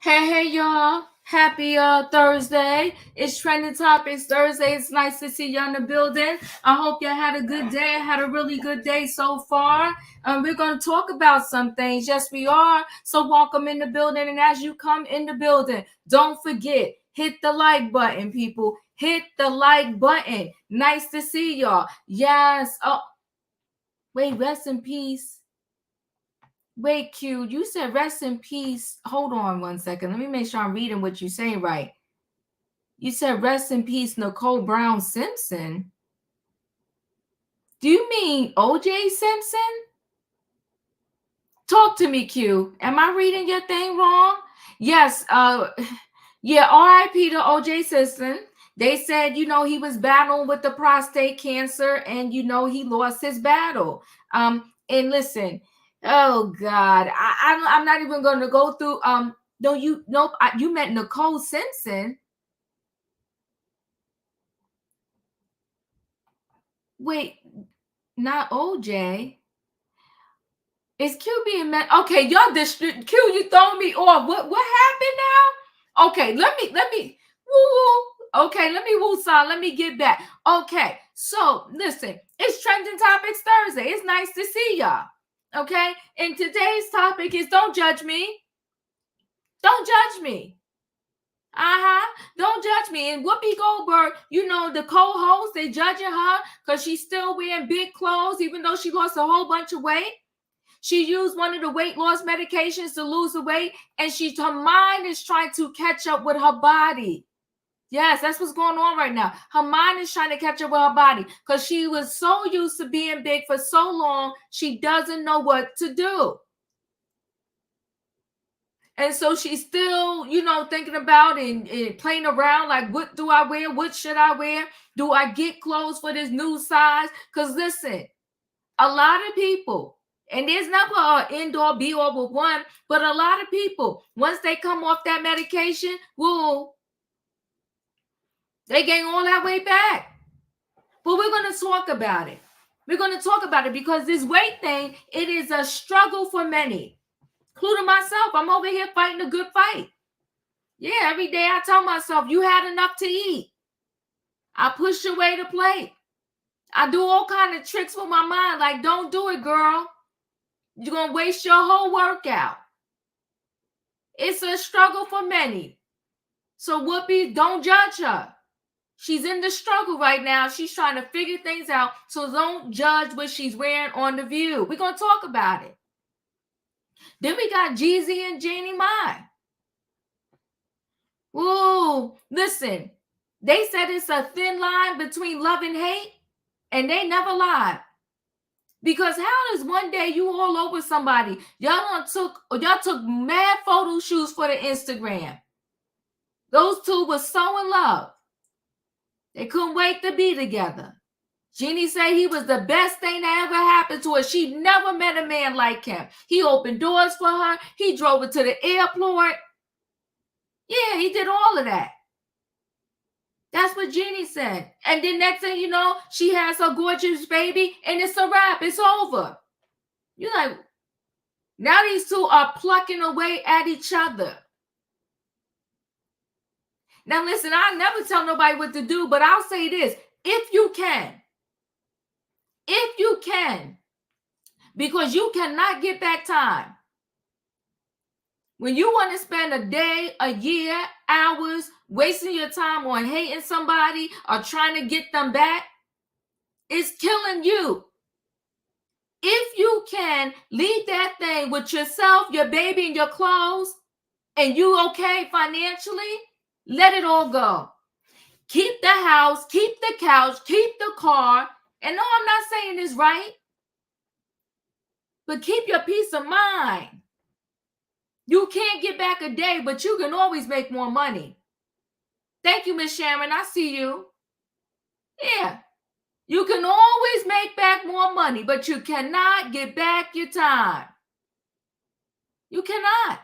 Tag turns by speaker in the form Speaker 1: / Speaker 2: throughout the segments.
Speaker 1: Hey, y'all. Happy Thursday. It's Trending Topics Thursday. It's nice to see you in the building. I hope you had a good day. I had a really good day so far. We're going to talk about some things. Yes, we are. So welcome in the building. And as you come in the building, don't forget, hit the like button, people. Hit the like button. Nice to see y'all. Yes. Oh, wait, rest in peace. Wait, Q, you said rest in peace. Hold on one second. Let me make sure I'm reading what you say right. You said rest in peace, Nicole Brown Simpson. Do you mean OJ Simpson? Talk to me, Q. Am I reading your thing wrong? Yes, yeah, RIP to OJ Simpson. They said, he was battling with the prostate cancer and he lost his battle. And listen, oh God, I'm not even gonna go through no, you meant Nicole Simpson. Wait, not OJ. Is Q being met? Okay, y'all Q, you throw me off. What happened now? Okay, let me woo. Okay, let me woo son. Let me get back. Okay, so listen, it's Trending Topics Thursday. It's nice to see y'all. Okay, and today's topic is don't judge me. Don't judge me. Don't judge me. And Whoopi Goldberg, the co-host, they judging her because she's still wearing big clothes, even though she lost a whole bunch of weight. She used one of the weight loss medications to lose the weight, and her mind is trying to catch up with her body. Yes, that's what's going on right now. Her mind is trying to catch up with her body because she was so used to being big for so long, she doesn't know what to do. And so she's still, thinking about and playing around like, what do I wear? What should I wear? Do I get clothes for this new size? Because listen, a lot of people, and there's never an end all be all with one, but a lot of people, once they come off that medication, they gain all that weight back. But we're going to talk about it. We're going to talk about it because this weight thing, it is a struggle for many, including myself. I'm over here fighting a good fight. Yeah, every day I tell myself, you had enough to eat. I push away the plate. I do all kind of tricks with my mind, like, don't do it, girl. You're going to waste your whole workout. It's a struggle for many. So Whoopi, don't judge her. She's in the struggle right now. She's trying to figure things out. So don't judge what she's wearing on The View. We're going to talk about it. Then we got Jeezy and Jeannie Mai. Ooh, listen. They said it's a thin line between love and hate, and they never lied. Because how does one day you all over somebody? Y'all took mad photo shoots for the Instagram. Those two were so in love. They couldn't wait to be together. Jeannie said he was the best thing that ever happened to her. She never met a man like him. He opened doors for her. He drove her to the airport. Yeah, he did all of that. That's what Jeannie said. And then next thing you know, she has her gorgeous baby and it's a wrap. It's over. You're like, now these two are plucking away at each other. Now listen, I never tell nobody what to do, but I'll say this. If you can, because you cannot get back time. When you want to spend a day, a year, hours, wasting your time on hating somebody or trying to get them back, it's killing you. If you can leave that thing with yourself, your baby, and your clothes, and you okay financially, let it all go. Keep the house, keep the couch, keep the car. And no, I'm not saying this right, but keep your peace of mind. You can't get back a day, but you can always make more money. Thank you, Miss Sharon. I see you. Yeah. You can always make back more money, but you cannot get back your time. You cannot.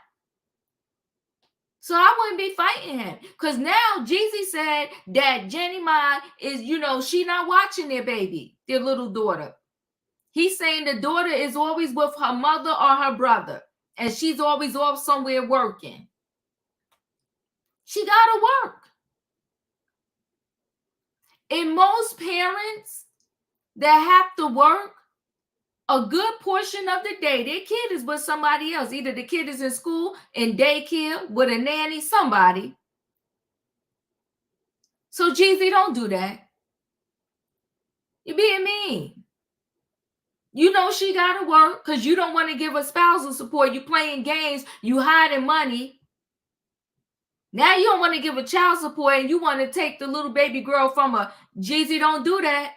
Speaker 1: So I wouldn't be fighting him. Because now Jeezy said that Jeannie Mai is, she not watching their baby, their little daughter. He's saying the daughter is always with her mother or her brother. And she's always off somewhere working. She got to work. And most parents that have to work, a good portion of the day, their kid is with somebody else. Either the kid is in school, in daycare, with a nanny, somebody. So, Jeezy, don't do that. You're being mean. You know she got to work because you don't want to give her spousal support. You playing games. You hiding money. Now you don't want to give her child support and you want to take the little baby girl from her. Jeezy, don't do that.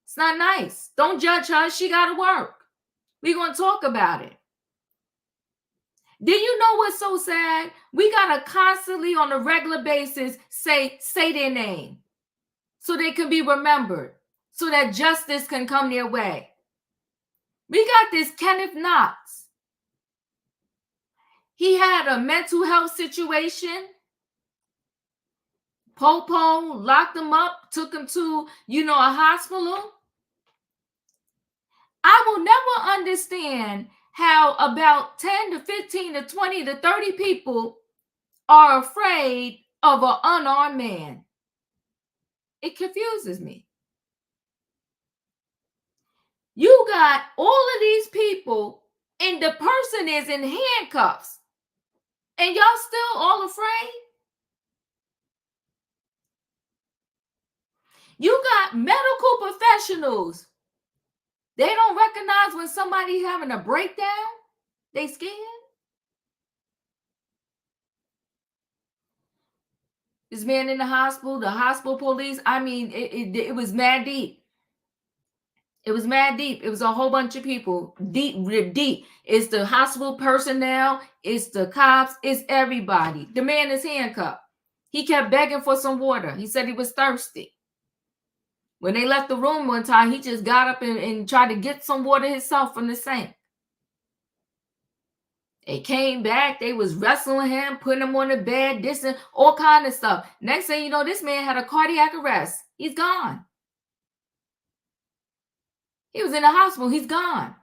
Speaker 1: It's not nice. Don't judge her. She got to work. We're going to talk about it. Do you know what's so sad? We got to constantly on a regular basis say their name so they can be remembered, so that justice can come their way. We got this Kenneth Knotts. He had a mental health situation. Popo locked him up, took him to, a hospital. I will never understand how about 10 to 15 to 20 to 30 people are afraid of an unarmed man. It confuses me. You got all of these people and the person is in handcuffs and y'all still all afraid? You got medical professionals. They don't recognize when somebody's having a breakdown. They scared. This man in the hospital police, I mean, it was mad deep. It was mad deep. It was a whole bunch of people. Deep. It's the hospital personnel. It's the cops. It's everybody. The man is handcuffed. He kept begging for some water. He said he was thirsty. When they left the room one time, he just got up and tried to get some water himself from the sink. They came back. They was wrestling him, putting him on the bed, dissing, all kind of stuff. Next thing you know, this man had a cardiac arrest. He's gone. He was in the hospital. He's gone.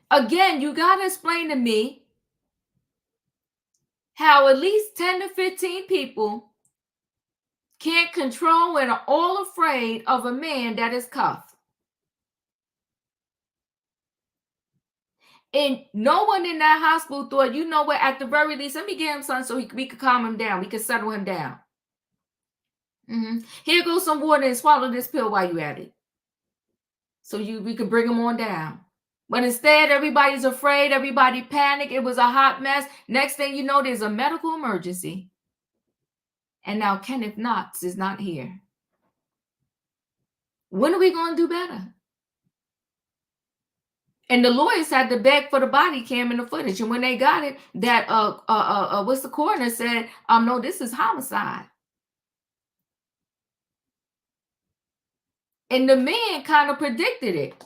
Speaker 1: Again, you got to explain to me how at least 10 to 15 people can't control and are all afraid of a man that is cuffed. And no one in that hospital thought, you know what, at the very least, let me get him something so we could calm him down. We could settle him down. Here goes some water and swallow this pill while you at it. So we could bring him on down. But instead, everybody's afraid. Everybody panicked. It was a hot mess. Next thing you know, there's a medical emergency. And now Kenneth Knox is not here. When are we going to do better? And the lawyers had to beg for the body cam and the footage. And when they got it, that what's the coroner said, no, this is homicide. And the man kind of predicted it.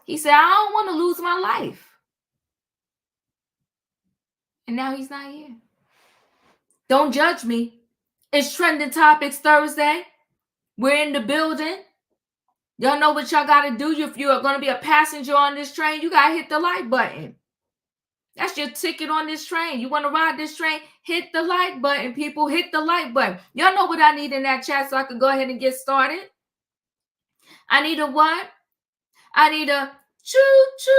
Speaker 1: He said, I don't want to lose my life. And now he's not here. Don't judge me. It's Trending Topics Thursday. We're in the building. Y'all know what y'all got to do. If you are going to be a passenger on this train, you got to hit the like button. That's your ticket on this train. You want to ride this train? Hit the like button, people. Hit the like button. Y'all know what I need in that chat so I can go ahead and get started. I need a what? I need a choo-choo.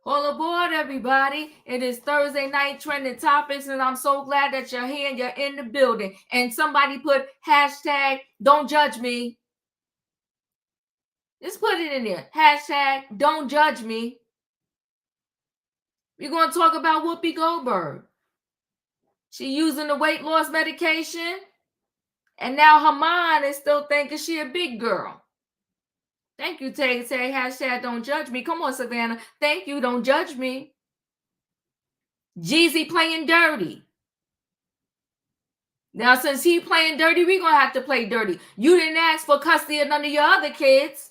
Speaker 1: All aboard, everybody. It is Thursday night Trending Topics, and I'm so glad that you're here and you're in the building. And somebody put hashtag don't judge me. Just put it in there. Hashtag don't judge me. We're going to talk about Whoopi Goldberg. She using the weight loss medication, and now her mind is still thinking she a big girl. Thank you, Tay. Hashtag don't judge me. Come on, Savannah. Thank you. Don't judge me. Jeezy playing dirty. Now, since he playing dirty, we're going to have to play dirty. You didn't ask for custody of none of your other kids.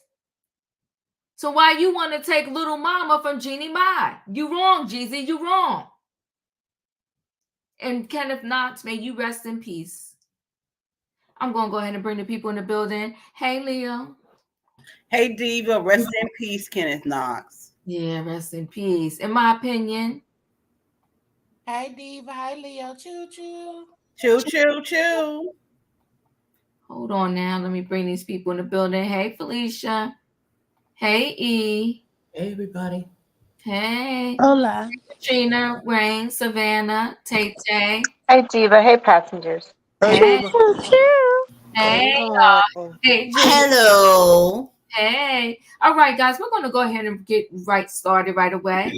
Speaker 1: So why you want to take little mama from Jeannie Mai? You wrong, Jeezy. You wrong. And Kenneth Knox, may you rest in peace. I'm going to go ahead and bring the people in the building. Hey, Leo.
Speaker 2: Hey, Diva. Rest in peace, Kenneth Knox.
Speaker 1: Yeah, rest in peace. In my opinion.
Speaker 2: Hi, Diva. Hi, Leo. Choo choo.
Speaker 3: Choo, choo, choo.
Speaker 1: Hold on now. Let me bring these people in the building. Hey, Felicia. Hey, E.
Speaker 3: Hey, everybody.
Speaker 1: Hey.
Speaker 2: Hola.
Speaker 1: Katrina, Wayne, Savannah, Tay Tay.
Speaker 4: Hey, Diva. Hey, passengers.
Speaker 5: Hey,
Speaker 1: Hey.
Speaker 5: Diva.
Speaker 1: Hey,
Speaker 5: Hello.
Speaker 1: hey, Julie.
Speaker 3: Hello.
Speaker 1: Hey. All right, guys, we're going to go ahead and get right started right away.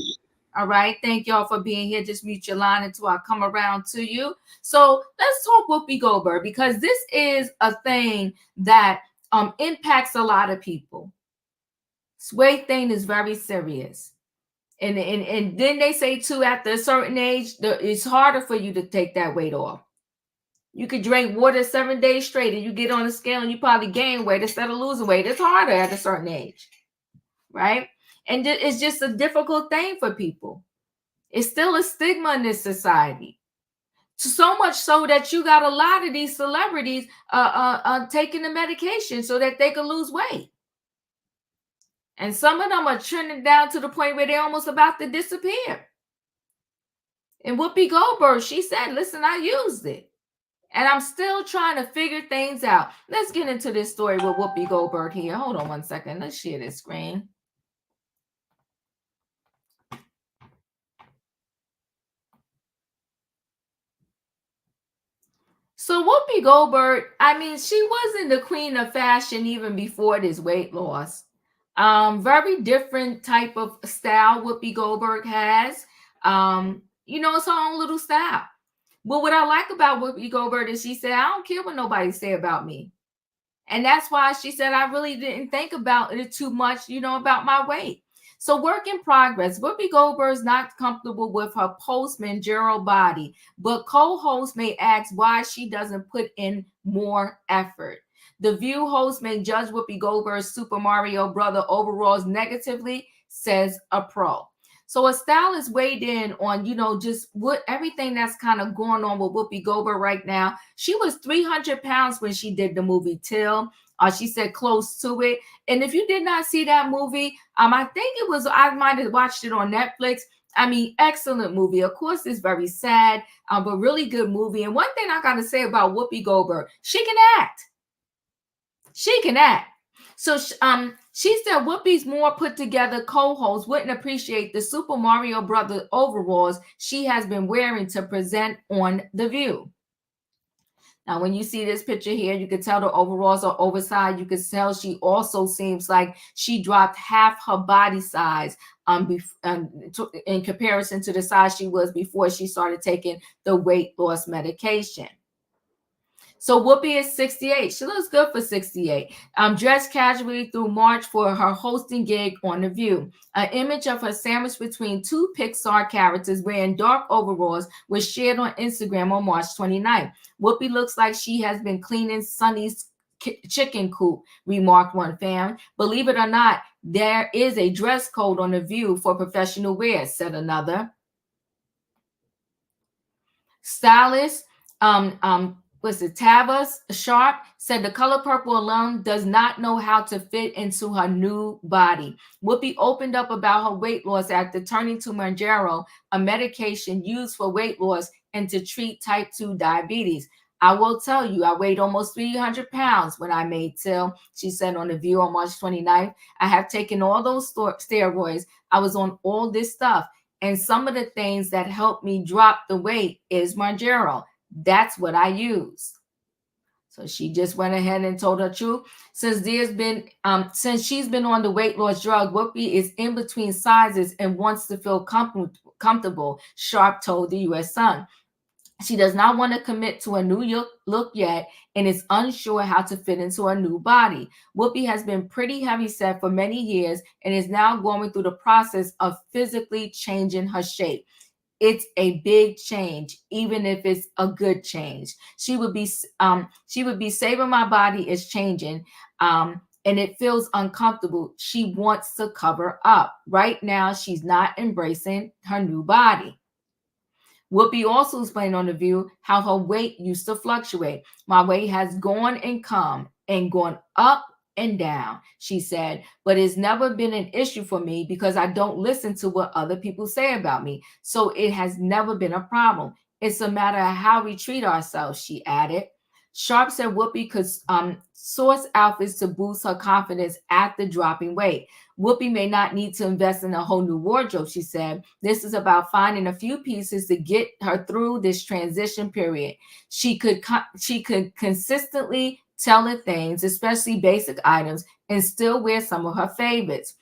Speaker 1: All right. Thank y'all for being here. Just mute your line until I come around to you. So let's talk Whoopi Goldberg, because this is a thing that impacts a lot of people. This weight thing is very serious. And then they say too, after a certain age, it's harder for you to take that weight off. You could drink water 7 days straight and you get on the scale and you probably gain weight instead of losing weight. It's harder at a certain age, right? And it's just a difficult thing for people. It's still a stigma in this society. So much so that you got a lot of these celebrities taking the medication so that they can lose weight. And some of them are trending down to the point where they're almost about to disappear. And Whoopi Goldberg, she said, listen, I used it. And I'm still trying to figure things out. Let's get into this story with Whoopi Goldberg here. Hold on one second. Let's share this screen. So Whoopi Goldberg, I mean, she wasn't the queen of fashion even before this weight loss. Very different type of style Whoopi Goldberg has. It's her own little style. But what I like about Whoopi Goldberg is she said, I don't care what nobody say about me. And that's why she said, I really didn't think about it too much, about my weight. So work in progress. Whoopi Goldberg's not comfortable with her post-managerial body, but co-hosts may ask why she doesn't put in more effort. The View host may judge Whoopi Goldberg's Super Mario Brother overalls negatively, says a pro. So a stylist weighed in on, just what everything that's kind of going on with Whoopi Goldberg right now. She was 300 pounds when she did the movie Till. She said close to it. And if you did not see that movie, I think I might have watched it on Netflix. I mean, excellent movie. Of course, it's very sad, but really good movie. And one thing I got to say about Whoopi Goldberg, she can act. She can act. So she said Whoopi's more put together co-host wouldn't appreciate the Super Mario Brothers overalls she has been wearing to present on The View. Now, when you see this picture here, you can tell the overalls are oversized. You can tell she also seems like she dropped half her body size in comparison to the size she was before she started taking the weight loss medication. So Whoopi is 68. She looks good for 68. Dressed casually through March for her hosting gig on The View. An image of her sandwiched between two Pixar characters wearing dark overalls was shared on Instagram on March 29th. Whoopi looks like she has been cleaning Sunny's chicken coop, remarked one fan. Believe it or not, there is a dress code on The View for professional wear, said another. Stylist Tavas Sharp said the color purple alone does not know how to fit into her new body. Whoopi opened up about her weight loss after turning to Mounjaro, a medication used for weight loss and to treat type 2 diabetes. I will tell you, I weighed almost 300 pounds when I made Till, she said on The View on March 29th. I have taken all those steroids. I was on all this stuff. And some of the things that helped me drop the weight is Mounjaro. That's what I use. So she just went ahead and told her truth. Since she's been on the weight loss drug, Whoopi is in between sizes and wants to feel comfortable, Sharp told the U.S. Sun. She does not want to commit to a new look yet and is unsure how to fit into a new body. Whoopi has been pretty heavyset for many years and is now going through the process of physically changing her shape. It's a big change, even if it's a good change. She would be saving my body is changing. And it feels uncomfortable. She wants to cover up. Right now, she's not embracing her new body. Whoopi also explained on The View how her weight used to fluctuate. My weight has gone and come and gone up and down, she said, but it's never been an issue for me because I don't listen to what other people say about me. So it has never been a problem. It's a matter of how we treat ourselves, she added. Sharp said Whoopi could source outfits to boost her confidence after dropping weight. Whoopi may not need to invest in a whole new wardrobe, she said. This is about finding a few pieces to get her through this transition period. She could consistently tailor things, especially basic items, and still wear some of her favorites.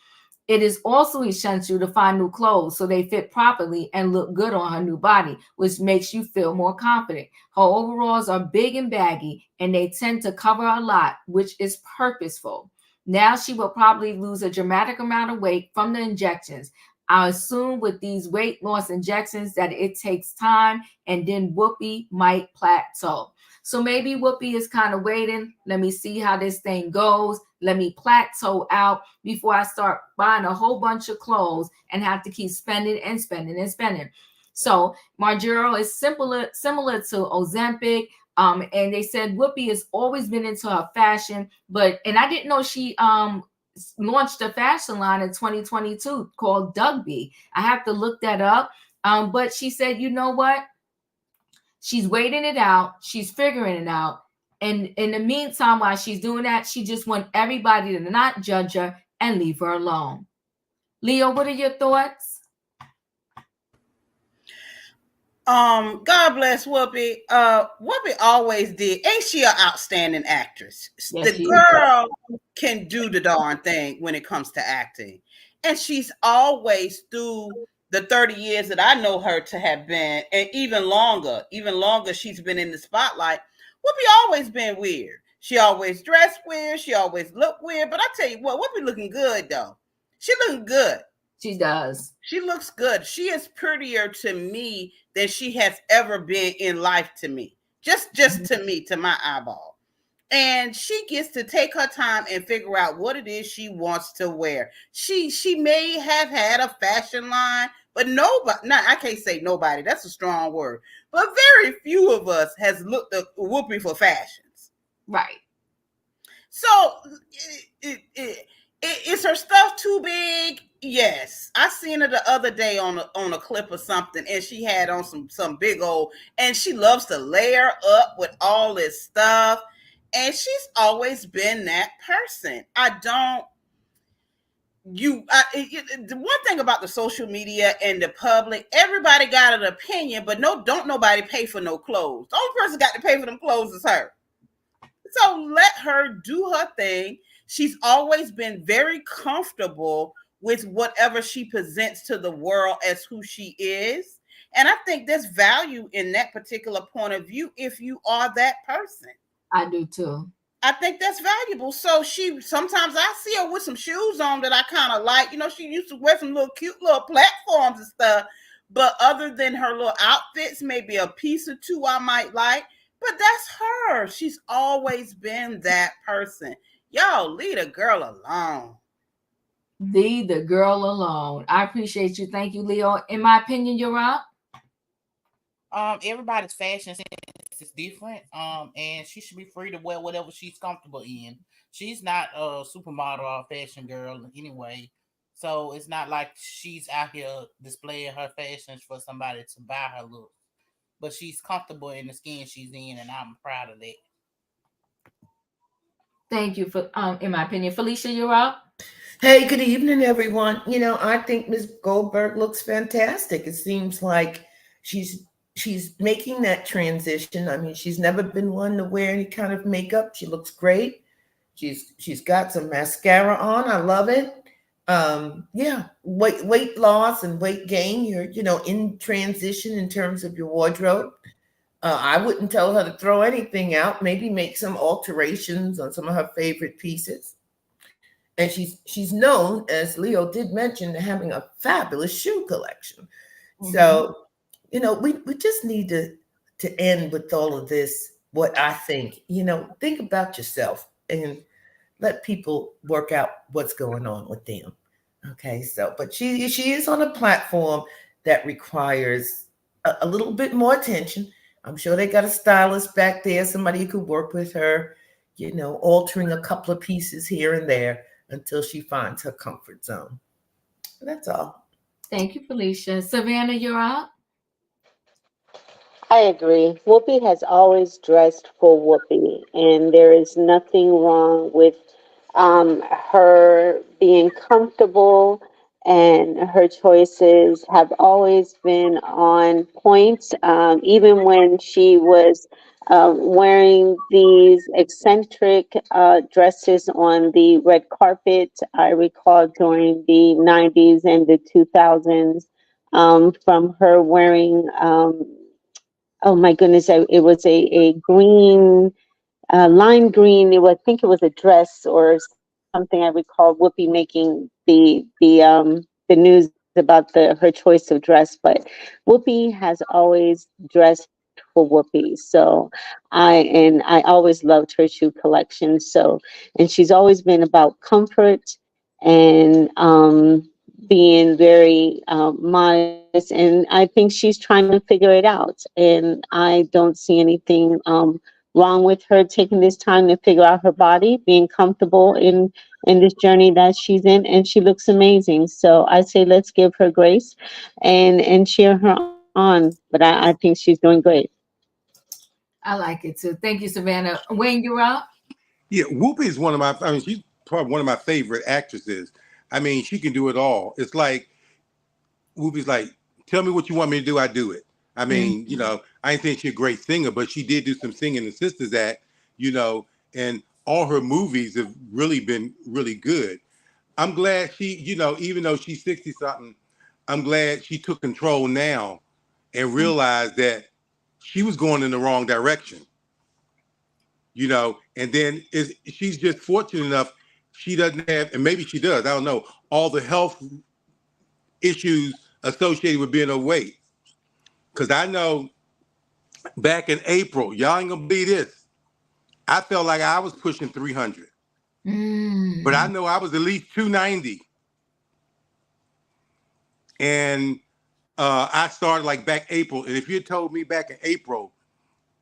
Speaker 1: It is also essential to find new clothes so they fit properly and look good on her new body, which makes you feel more confident. Her overalls are big and baggy, and they tend to cover a lot, which is purposeful. Now she will probably lose a dramatic amount of weight from the injections. I assume with these weight loss injections that it takes time, and then Whoopi might plateau. So maybe Whoopi is kind of waiting. Let me see how this thing goes. Let me plateau out before I start buying a whole bunch of clothes and have to keep spending and spending and spending. So Margero is similar to Ozempic. And they said Whoopi has always been into her fashion, and I didn't know she launched a fashion line in 2022 called Dugby. I have to look that up. But she said, you know what? She's waiting it out. She's figuring it out. And in the meantime, while she's doing that, she just wants everybody to not judge her and leave her alone. Leo, what are your thoughts?
Speaker 3: God bless Whoopi. Whoopi always did. Ain't she an outstanding actress?
Speaker 1: Yes,
Speaker 3: The girl can do the darn thing when it comes to acting. And she's always, through the 30 years that I know her to have been, and even longer she's been in the spotlight, Whoopi always been weird. She always dressed weird. She always looked weird. But I tell you what, Whoopi looking good, though. She looking good.
Speaker 1: She does.
Speaker 3: She looks good. She is prettier to me than she has ever been in life to me. Just to me, to my eyeball. And she gets to take her time and figure out what it is she wants to wear. She may have had a fashion line, but I can't say nobody. That's a strong word. But very few of us has looked at Whoopi for fashions.
Speaker 1: Right.
Speaker 3: So is her stuff too big? Yes. I seen her the other day on a clip or something, and she had on some big old, and she loves to layer up with all this stuff. And she's always been that person. The one thing about the social media and the public, everybody got an opinion, but don't nobody pay for no clothes. The only person got to pay for them clothes is her. So let her do her thing. She's always been very comfortable with whatever she presents to the world as who she is. And I think there's value in that particular point of view if you are that person.
Speaker 1: I do too.
Speaker 3: I think that's valuable. So sometimes I see her with some shoes on that I kind of like. You know, she used to wear some cute little platforms and stuff. But other than her little outfits, maybe a piece or two I might like. But that's her. She's always been that person. Y'all, leave the girl alone.
Speaker 1: Leave the girl alone. I appreciate you. Thank you, Leo. In my opinion, you're up.
Speaker 2: Everybody's fashion sense is different. And she should be free to wear whatever she's comfortable in. She's not a supermodel or a fashion girl anyway. So it's not like she's out here displaying her fashions for somebody to buy her look. But she's comfortable in the skin she's in, and I'm proud of that.
Speaker 1: Thank you for in my opinion. Felicia, you're up.
Speaker 5: Hey, good evening, everyone. You know, I think Ms. Goldberg looks fantastic. It seems like she's making that transition. I mean, she's never been one to wear any kind of makeup. She looks great. She's got some mascara on. I love it. Yeah, weight loss and weight gain. You're in transition in terms of your wardrobe. I wouldn't tell her to throw anything out. Maybe make some alterations on some of her favorite pieces. And she's known, as Leo did mention, having a fabulous shoe collection. Mm-hmm. So, we just need to end with all of this. What I think, think about yourself and let people work out what's going on with them. Okay, so, but she is on a platform that requires a little bit more attention. I'm sure they got a stylist back there, somebody who could work with her, altering a couple of pieces here and there until she finds her comfort zone. That's all.
Speaker 1: Thank you, Felicia. Savannah, you're up.
Speaker 4: I agree. Whoopi has always dressed for Whoopi, and there is nothing wrong with her being comfortable, and her choices have always been on point. Even when she was wearing these eccentric dresses on the red carpet, I recall during the 90s and the 2000s, from her wearing. Oh my goodness, it was a green, lime green. I think it was a dress or something. I recall Whoopi making the news about her choice of dress, but Whoopi has always dressed for Whoopi. So I always loved her shoe collection. So, and she's always been about comfort and being very modest, and I think she's trying to figure it out, and I don't see anything wrong with her taking this time to figure out her body, being comfortable in this journey that she's in, and she looks amazing. So I say let's give her grace and cheer her on. But I think she's doing great.
Speaker 1: I like it too. Thank you, Savannah. Wayne, you're up.
Speaker 6: Yeah, Whoopi is one of my. I mean, she's probably one of my favorite actresses. I mean, she can do it all. It's like Whoopi's like, tell me what you want me to do, I do it. I mean, I ain't think she's a great singer, but she did do some singing in Sisters Act, and all her movies have really been really good. I'm glad she, even though she's 60 something, I'm glad she took control now and realized that she was going in the wrong direction, and then she's just fortunate enough she doesn't have, and maybe she does, I don't know, all the health issues associated with being overweight. Because I know back in April, y'all ain't gonna believe this, I felt like I was pushing 300. But I know I was at least 290. And I started like back April. And if you had told me back in April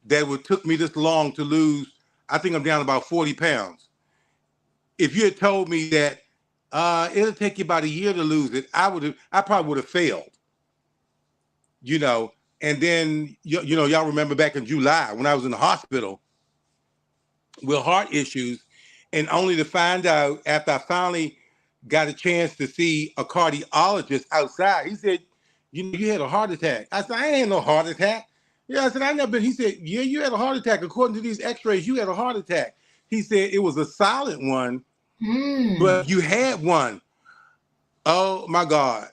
Speaker 6: that it would took me this long to lose, I think I'm down about 40 pounds. If you had told me that it'll take you about a year to lose it, I probably would have failed. And then, y'all remember back in July when I was in the hospital with heart issues, and only to find out after I finally got a chance to see a cardiologist outside, he said, you had a heart attack. I said, I ain't had no heart attack. Yeah, I said, I never been. He said, yeah, you had a heart attack. According to these x-rays, you had a heart attack. He said it was a silent one, but you had one. Oh my God.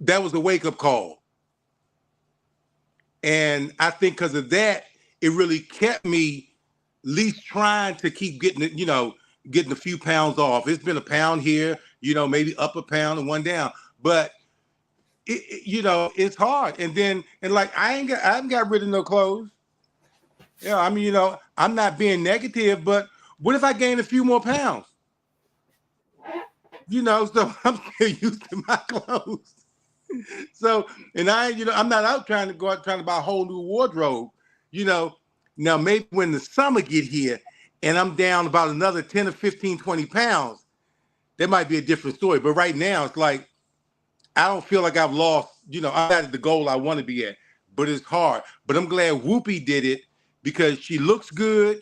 Speaker 6: That was a wake-up call. And I think because of that, it really kept me at least trying to keep getting it, getting a few pounds off. It's been a pound here, maybe up a pound and one down. But it's hard. And like I haven't got rid of no clothes. I mean, I'm not being negative, but what if I gain a few more pounds? So I'm still used to my clothes. So, and I'm not out trying to buy a whole new wardrobe, Now maybe when the summer get here and I'm down about another 10 or 15, 20 pounds, that might be a different story. But right now it's like, I don't feel like I've lost, I'm not at the goal I want to be at, but it's hard. But I'm glad Whoopi did it because she looks good.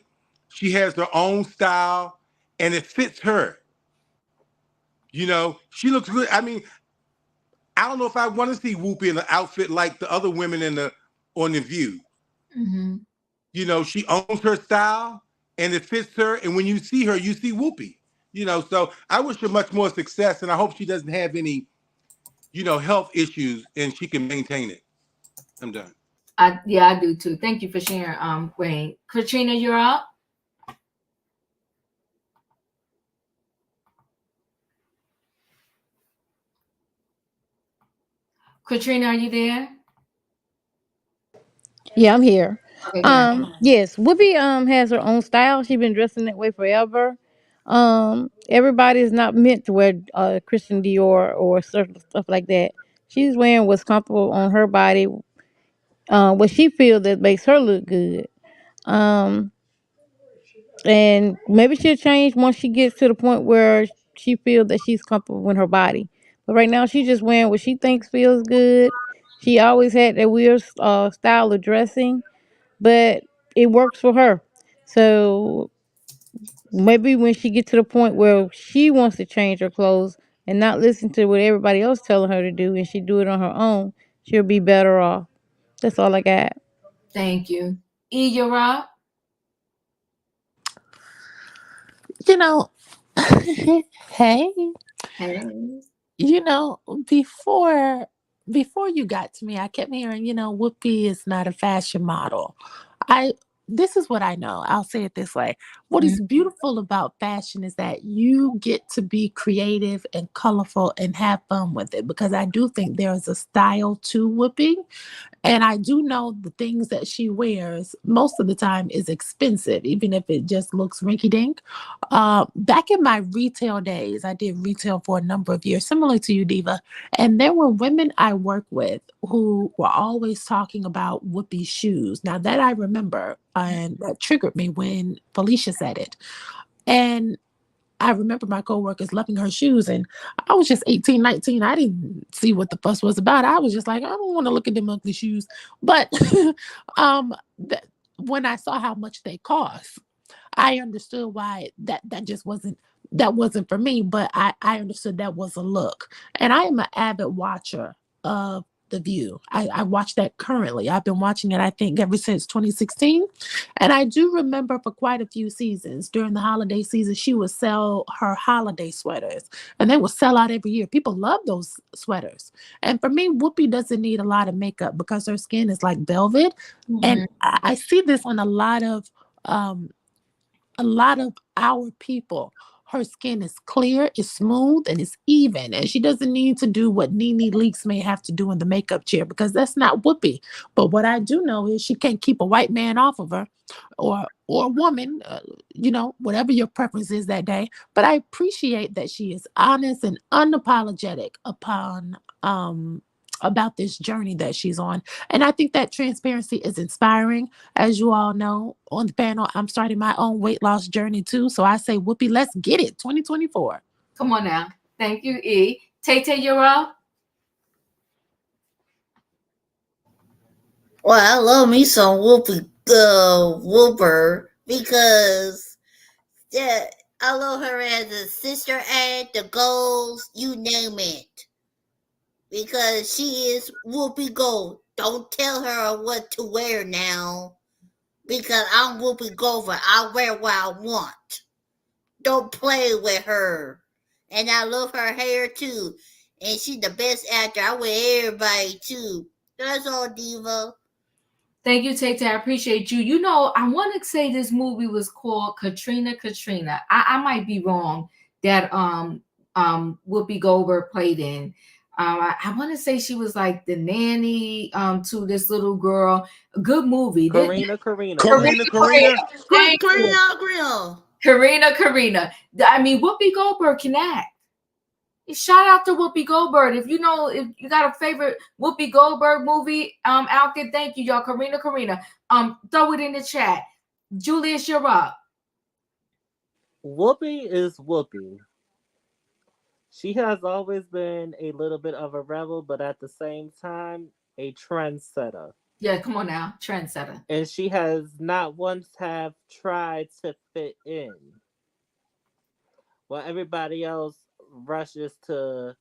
Speaker 6: She has her own style and it fits her. She looks good. I mean, I don't know if I want to see Whoopi in an outfit like the other women on The View. She owns her style and it fits her. And when you see her, you see Whoopi. So I wish her much more success, and I hope she doesn't have any, health issues, and she can maintain it. I'm done.
Speaker 1: I do too. Thank you for sharing, Wayne. Katrina, you're up. Katrina, are you there?
Speaker 7: Yeah, I'm here.
Speaker 1: Okay, good.
Speaker 7: Yes, Whoopi has her own style. She's been dressing that way forever. Everybody is not meant to wear Christian Dior or certain stuff like that. She's wearing what's comfortable on her body, what she feels that makes her look good. Um, And maybe she'll change once she gets to the point where she feels that she's comfortable in her body. But right now, she's just wearing what she thinks feels good. She always had that weird style of dressing, but it works for her. So maybe when she gets to the point where she wants to change her clothes and not listen to what everybody else telling her to do, and she do it on her own, she'll be better off. That's all I got.
Speaker 1: Thank you. You're up.
Speaker 8: You know, hey,
Speaker 1: Hey.
Speaker 8: you know, before you got to me, I kept hearing, Whoopi is not a fashion model. I This is what I know. I'll say it this way. What
Speaker 1: Mm.
Speaker 8: is beautiful about fashion is that you get to be creative and colorful and have fun with it, because I do think there is a style to Whoopi. And I do know the things that she wears most of the time is expensive, even if it just looks rinky dink. Back in my retail days, I did retail for a number of years, similar to you, Diva. And there were women I worked with who were always talking about Whoopi's shoes. Now that I remember, and that triggered me when Felicia said it. And I remember my coworkers loving her shoes, and I was just 18, 19. I didn't see what the fuss was about. I was just like, I don't want to look at them ugly shoes. But um, when I saw how much they cost, I understood why that just wasn't for me. But I understood that was a look. And I am an avid watcher of The View. I watch that currently. I've been watching it, I think, ever since 2016. And I do remember for quite a few seasons during the holiday season, she would sell her holiday sweaters, and they would sell out every year. People love those sweaters. And for me, Whoopi doesn't need a lot of makeup because her skin is like velvet. And
Speaker 1: Mhm.
Speaker 8: I see this on um, a lot of our people. Her skin is clear, it's smooth, and it's even. And she doesn't need to do what Nene Leakes may have to do in the makeup chair, because that's not Whoopi. But what I do know is she can't keep a white man off of her, or a woman, whatever your preference is that day. But I appreciate that she is honest and unapologetic about this journey that she's on. And I think that transparency is inspiring. As you all know, on the panel, I'm starting my own weight loss journey too. So I say, Whoopi, let's get it. 2024.
Speaker 1: Come on now. Thank you, E. Tay, you're up.
Speaker 9: Well, I love me some Whoopi Goldberg because yeah, I love her as a sister act, the goals, you name it. Because she is Whoopi Gold. Don't tell her what to wear now. Because I'm Whoopi Goldberg. I wear what I want. Don't play with her. And I love her hair too. And she's the best actor. I wear everybody too. That's all, Diva.
Speaker 1: Thank you, Tay. I appreciate you. You know, I want to say this movie was called Katrina. I might be wrong that Whoopi Goldberg played in. I want to say she was like the nanny to this little girl. Good movie.
Speaker 10: Karina.
Speaker 1: Karina. Thank you. Karina. I mean, Whoopi Goldberg can act. Shout out to Whoopi Goldberg. If you got a favorite Whoopi Goldberg movie out there, thank you, y'all. Karina. Throw it in the chat. Julius, you're up.
Speaker 10: Whoopi is Whoopi. She has always been a little bit of a rebel, but at the same time, a trendsetter.
Speaker 1: Yeah, come on now. Trendsetter.
Speaker 10: And she has not once have tried to fit in. While everybody else rushes to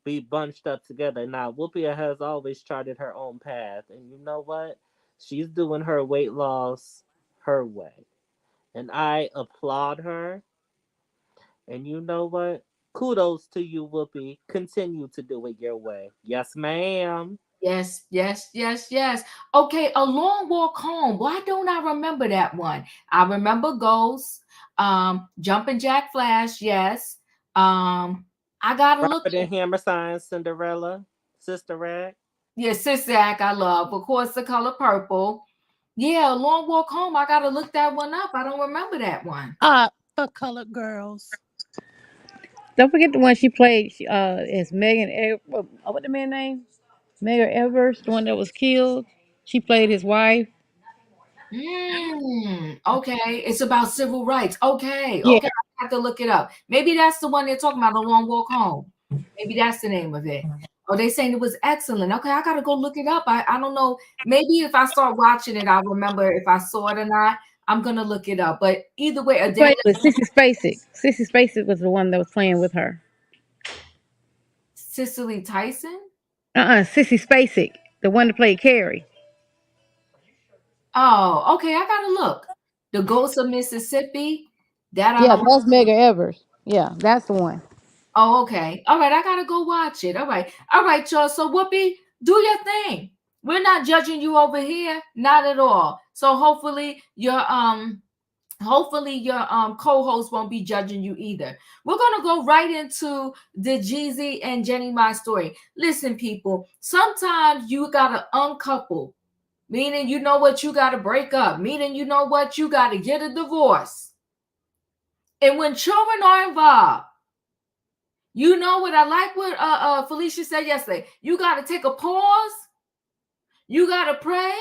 Speaker 10: be bunched up together. Now, Whoopi has always charted her own path. And you know what? She's doing her weight loss her way. And I applaud her. And you know what? Kudos to you, Whoopi. Continue to do it your way. Yes, ma'am.
Speaker 1: Yes. Okay, A Long Walk Home. Why don't I remember that one? I remember Ghost, Jumpin' Jack Flash, yes. I gotta look.
Speaker 10: Robert and Hammerstein, Cinderella, Sister Act.
Speaker 1: Yeah, Sister Act I love. Of course, The Color Purple. Yeah, A Long Walk Home. I gotta look that one up. I don't remember that one.
Speaker 8: For Colored Girls.
Speaker 7: Don't forget the one she played as Megan. What the man name? Megan Evers, the one that was killed. She played his wife.
Speaker 1: Okay, it's about civil rights. Okay,
Speaker 7: Yeah.
Speaker 1: okay, I have to look it up. Maybe that's the one they're talking about, A Long Walk Home. Maybe that's the name of it. Oh, they saying it was excellent. Okay, I gotta go look it up. I don't know. Maybe if I start watching it, I'll remember if I saw it or not. I'm gonna look it up. But either way, a day
Speaker 7: Played with Sissy Spacek. Sissy Spacek was the one that was playing with her.
Speaker 1: Cicely Tyson.
Speaker 7: Sissy Spacek, the one that played Carrie.
Speaker 1: Oh, okay, I gotta look. The Ghost of Mississippi. That I
Speaker 7: Yeah,
Speaker 1: don't.
Speaker 7: that's Mega Evers. Yeah, that's the one.
Speaker 1: Oh, okay. All right, I gotta go watch it. All right, y'all. So Whoopi, do your thing. We're not judging you over here, not at all. So hopefully your co-host won't be judging you either. We're gonna go right into the Jeezy and Jeannie Mai story. Listen, people, sometimes you gotta uncouple, meaning you know what, you gotta break up, meaning you know what, you gotta get a divorce. And when children are involved, you know what, I like what Felicia said yesterday. You got to take a pause. You got to pray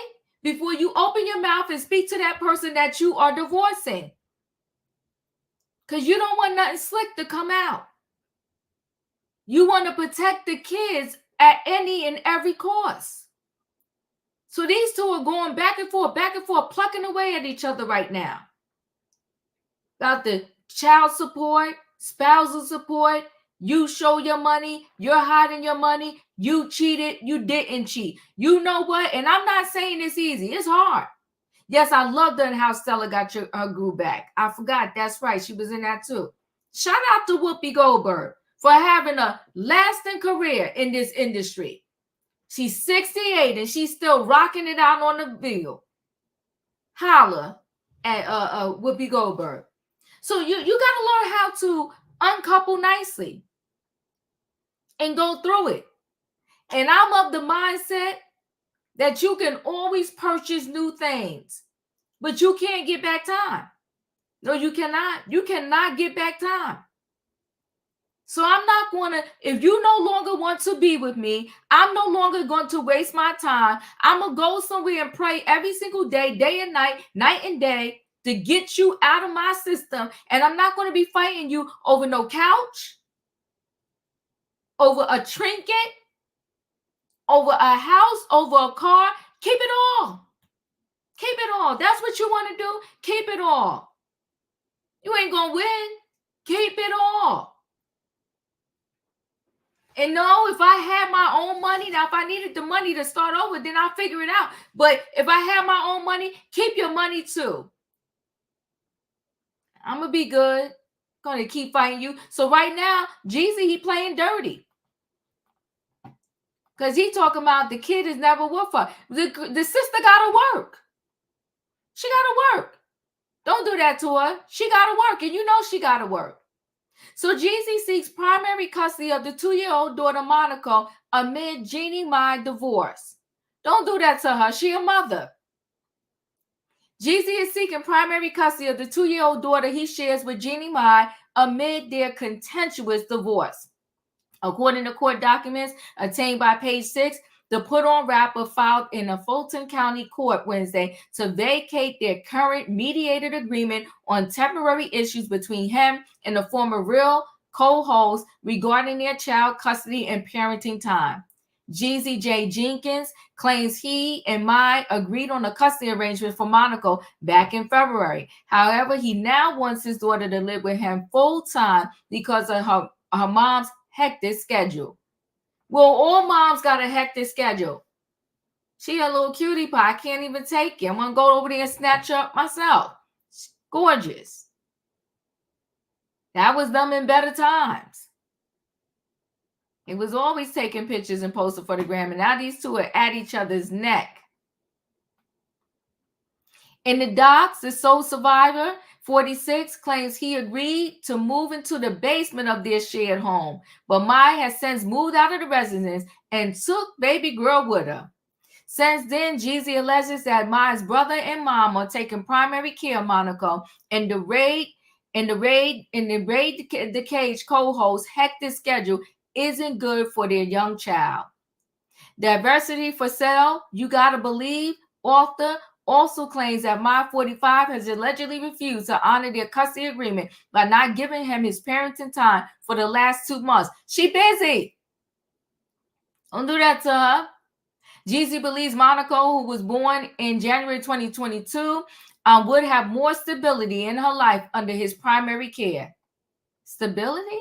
Speaker 1: before you open your mouth and speak to that person that you are divorcing. Because you don't want nothing slick to come out. You want to protect the kids at any and every cost. So these two are going back and forth, plucking away at each other right now. Got the child support, spousal support. You show your money, you're hiding your money, you cheated, you didn't cheat. You know what? And I'm not saying it's easy. It's hard. Yes, I loved her and how Stella got her groove back. I forgot. That's right. She was in that too. Shout out to Whoopi Goldberg for having a lasting career in this industry. She's 68 and she's still rocking it out on the field. Holla at Whoopi Goldberg. So you got to learn how to uncouple nicely and go through it. And I'm of the mindset that you can always purchase new things, but you can't get back time. No, you cannot. You cannot get back time. So I'm not going to, if you no longer want to be with me, I'm no longer going to waste my time. I'm going to go somewhere and pray every single day, day and night and day, to get you out of my system. And I'm not going to be fighting you over no couch, over a trinket, over a house, over a car. Keep it all. Keep it all. That's what you want to do. Keep it all. You ain't going to win. Keep it all. And no, if I had my own money, now if I needed the money to start over, then I'll figure it out. But if I have my own money, keep your money too. I'm going to be good. Going to keep fighting you. So right now, Jeezy, he playing dirty. Because he talking about the kid is never with her. The sister got to work. She got to work. Don't do that to her. She got to work. And you know she got to work. So Jeezy seeks primary custody of the 2-year-old daughter, Monaco, amid Jeannie Mai divorce. Don't do that to her. She a mother. Jeezy is seeking primary custody of the 2-year-old daughter he shares with Jeannie Mai amid their contentious divorce. According to court documents obtained by Page 6, the put-on rapper filed in a Fulton County court Wednesday to vacate their current mediated agreement on temporary issues between him and the former Real co-host regarding their child custody and parenting time. Jeezy J. Jenkins claims he and Mai agreed on a custody arrangement for Monaco back in February. However, he now wants his daughter to live with him full-time because of her mom's hectic schedule. Well, all moms got a hectic schedule. She a little cutie pie. I can't even take it. I'm going to go over there and snatch her up myself. She's gorgeous. That was them in better times. It was always taking pictures and posting for the gram. And now these two are at each other's neck. In the docs, the sole survivor, 46, claims he agreed to move into the basement of their shared home, but Mai has since moved out of the residence and took baby girl with her. Since then, Jeezy alleges that Mai's brother and mom are taking primary care of Monaco, and the raid the cage co-host hectic schedule isn't good for their young child. Diversity for sale, you gotta believe, author also claims that My 45 has allegedly refused to honor their custody agreement by not giving him his parenting time for the last 2 months. She busy. Don't do that to her. Jeezy believes Monaco, who was born in January 2022, would have more stability in her life under his primary care. Stability?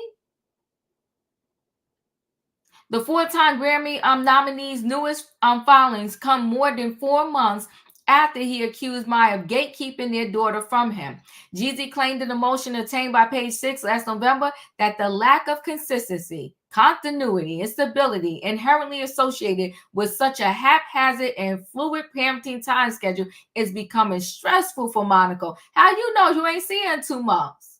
Speaker 1: The four-time Grammy nominee's newest filings come more than 4 months after he accused Mai of gatekeeping their daughter from him. Jeezy claimed in a motion obtained by Page Six last November that the lack of consistency, continuity, and stability inherently associated with such a haphazard and fluid parenting time schedule is becoming stressful for Monaco. How you know you ain't seen her in 2 months?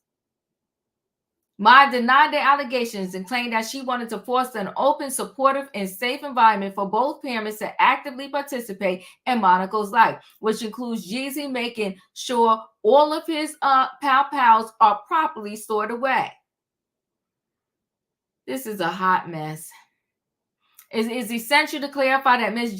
Speaker 1: Mai denied the allegations and claimed that she wanted to foster an open, supportive, and safe environment for both parents to actively participate in Monaco's life, which includes Jeezy making sure all of his pals are properly stored away. This is a hot mess. It is essential to clarify that Ms.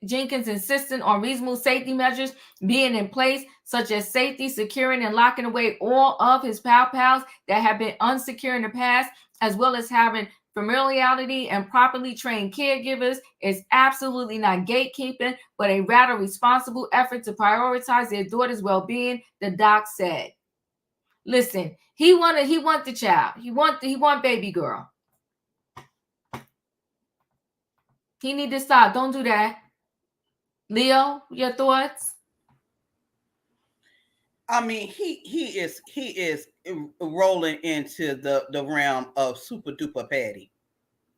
Speaker 1: Jenkins insisted on reasonable safety measures being in place, such as safety, securing, and locking away all of his pals that have been unsecure in the past, as well as having familiarity and properly trained caregivers, is absolutely not gatekeeping, but a rather responsible effort to prioritize their daughter's well-being, the doc said. Listen, he want the child. He want baby girl. He need to stop. Don't do that. Leo, your thoughts?
Speaker 3: I mean, he is rolling into the realm of super duper petty.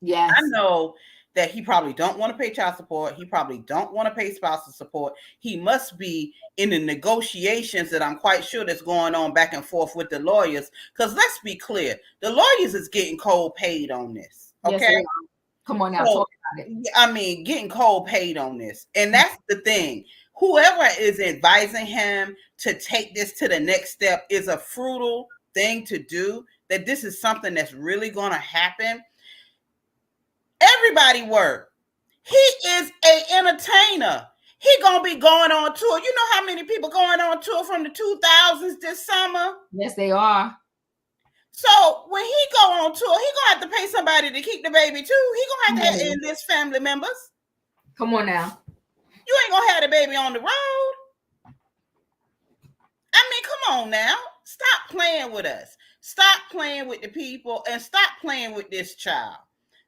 Speaker 1: Yes.
Speaker 3: I know that he probably don't want to pay child support. He probably don't want to pay spousal support. He must be in the negotiations that I'm quite sure that's going on back and forth with the lawyers. Because let's be clear, the lawyers is getting cold paid on this. Okay.
Speaker 1: Yes, come on now, talk about it.
Speaker 3: I mean, getting cold paid on this. And that's the thing. Whoever is advising him to take this to the next step is a fruitful thing to do, that this is something that's really going to happen. Everybody work. He is an entertainer. He going to be going on tour. You know how many people going on tour from the 2000s this summer?
Speaker 1: Yes, they are.
Speaker 3: So when he go on tour, he gonna have to pay somebody to keep the baby too. He gonna have to enlist family members.
Speaker 1: Come on now.
Speaker 3: You ain't gonna have the baby on the road. I mean, come on now. Stop playing with us. Stop playing with the people and stop playing with this child.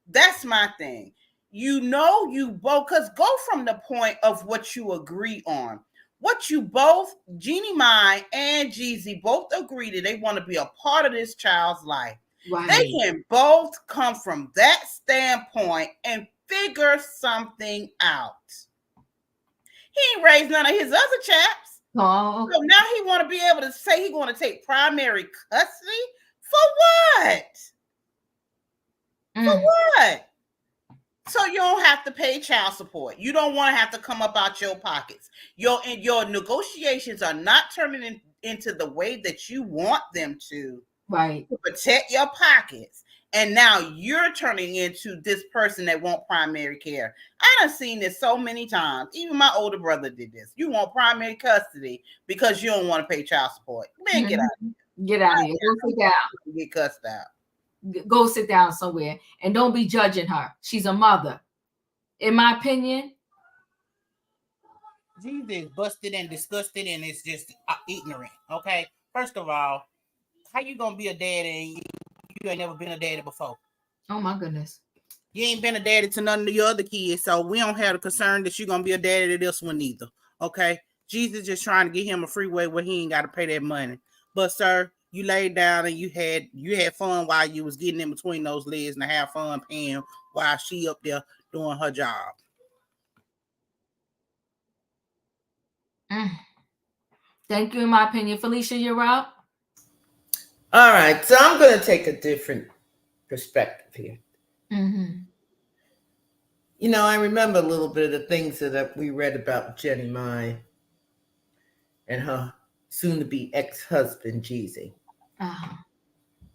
Speaker 3: That's my thing. You know, you both, because go from the point of what you agree on. What you both, Jeannie Mai and Jeezy, both agree that they want to be a part of this child's life. Right. They can both come from that standpoint and figure something out. He ain't raised none of his other chaps. Oh. So now he want to be able to say he want to take primary custody? For what? For what? So you don't have to pay child support. You don't want to have to come up out your pockets. Your negotiations are not turning into the way that you want them to.
Speaker 1: Right.
Speaker 3: To protect your pockets. And now you're turning into this person that want primary care. I done seen this so many times. Even my older brother did this. You want primary custody because you don't want to pay child support. Man, get out of here.
Speaker 1: Get out of here. Go sit down.
Speaker 3: Get cussed out.
Speaker 1: Go sit down somewhere and don't be judging her. She's a mother. In my opinion,
Speaker 2: Jeezy is busted and disgusted and it's just ignorant. Okay, first of all, how you gonna be a daddy and you ain't never been a daddy before?
Speaker 1: Oh my goodness.
Speaker 3: You ain't been a daddy to none of your other kids, so we don't have the concern that you're gonna be a daddy to this one either. Okay, Jesus just trying to get him a freeway where he ain't got to pay that money. But sir, you laid down and you had fun while you was getting in between those legs and have fun paying while she up there doing her job.
Speaker 1: Thank you. In my opinion, Felicia, you're up.
Speaker 5: All right, so I'm going to take a different perspective here.
Speaker 1: Mm-hmm.
Speaker 5: You know, I remember a little bit of the things that we read about Jeannie Mai and her soon-to-be ex-husband, Jeezy.
Speaker 1: Uh-huh.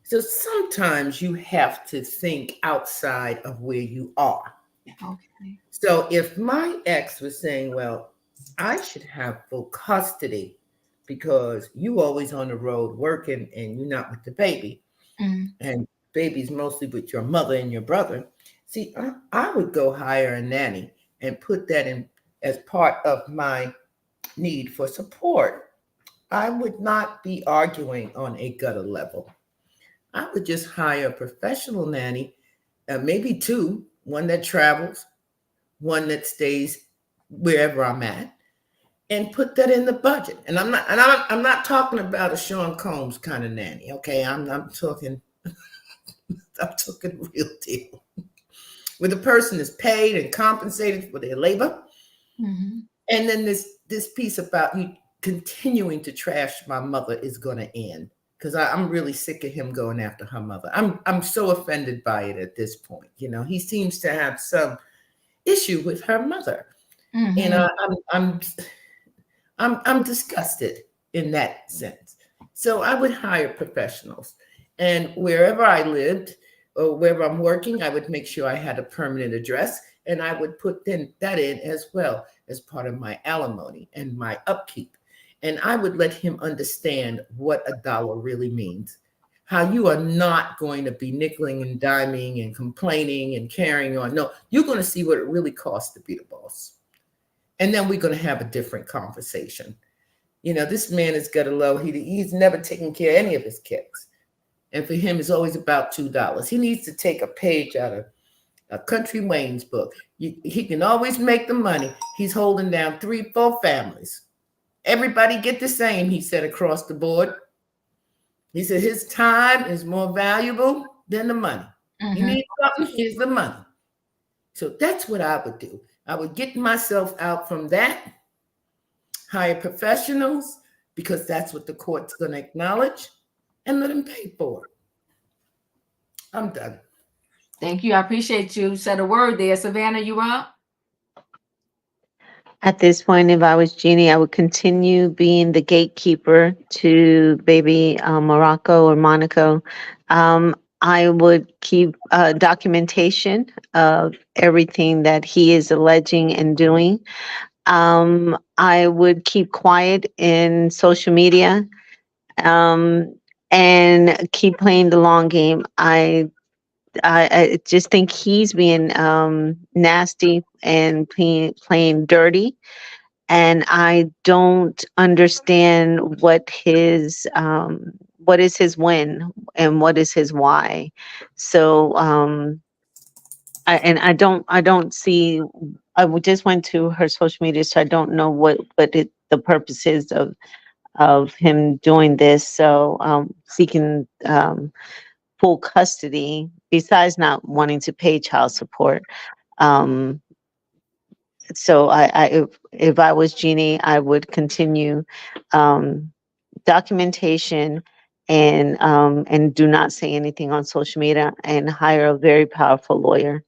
Speaker 5: So sometimes you have to think outside of where you are.
Speaker 1: Okay.
Speaker 5: So if my ex was saying, well, I should have full custody because you always on the road working and you're not with the baby. And baby's mostly with your mother and your brother. See, I would go hire a nanny and put that in as part of my need for support. I would not be arguing on a gutter level. I would just hire a professional nanny, maybe two, one that travels, one that stays wherever I'm at, and put that in the budget. And I'm not talking about a Sean Combs kind of nanny. Okay, I'm talking real deal. Where the person is paid and compensated for their labor. And then this piece about you continuing to trash my mother is going to end, because I'm really sick of him going after her mother. I'm so offended by it at this point. You know, he seems to have some issue with her mother, and I'm disgusted in that sense. So I would hire professionals, and wherever I lived or wherever I'm working, I would make sure I had a permanent address, and I would put that in as well as part of my alimony and my upkeep. And I would let him understand what a dollar really means, how you are not going to be nickeling and diming and complaining and carrying on. No, you're going to see what it really costs to be the boss. And then we're going to have a different conversation. You know, this man has got a low, he's never taken care of any of his kids. And for him, it's always about $2. He needs to take a page out of a Country Wayne's book. He can always make the money. He's holding down 3-4 families. Everybody get the same, he said, across the board. He said his time is more valuable than the money. You need something, here's the money. So that's what I would do. I would get myself out from that, hire professionals, because that's what the court's going to acknowledge, and let them pay for it. I'm done.
Speaker 1: Thank you. I appreciate you. Said a word there. Savannah, you up?
Speaker 4: At this point, if I was Jeannie, I would continue being the gatekeeper to baby Morocco or Monaco. I would keep documentation of everything that he is alleging and doing. I would keep quiet in social media and keep playing the long game. I just think he's being nasty and playing dirty, and I don't understand what is his win and what is his why. So I don't see. Just went to her social media, so I don't know what the purpose is of him doing this. So seeking full custody, besides not wanting to pay child support. So if I was Jeannie, I would continue documentation and do not say anything on social media, and hire a very powerful lawyer,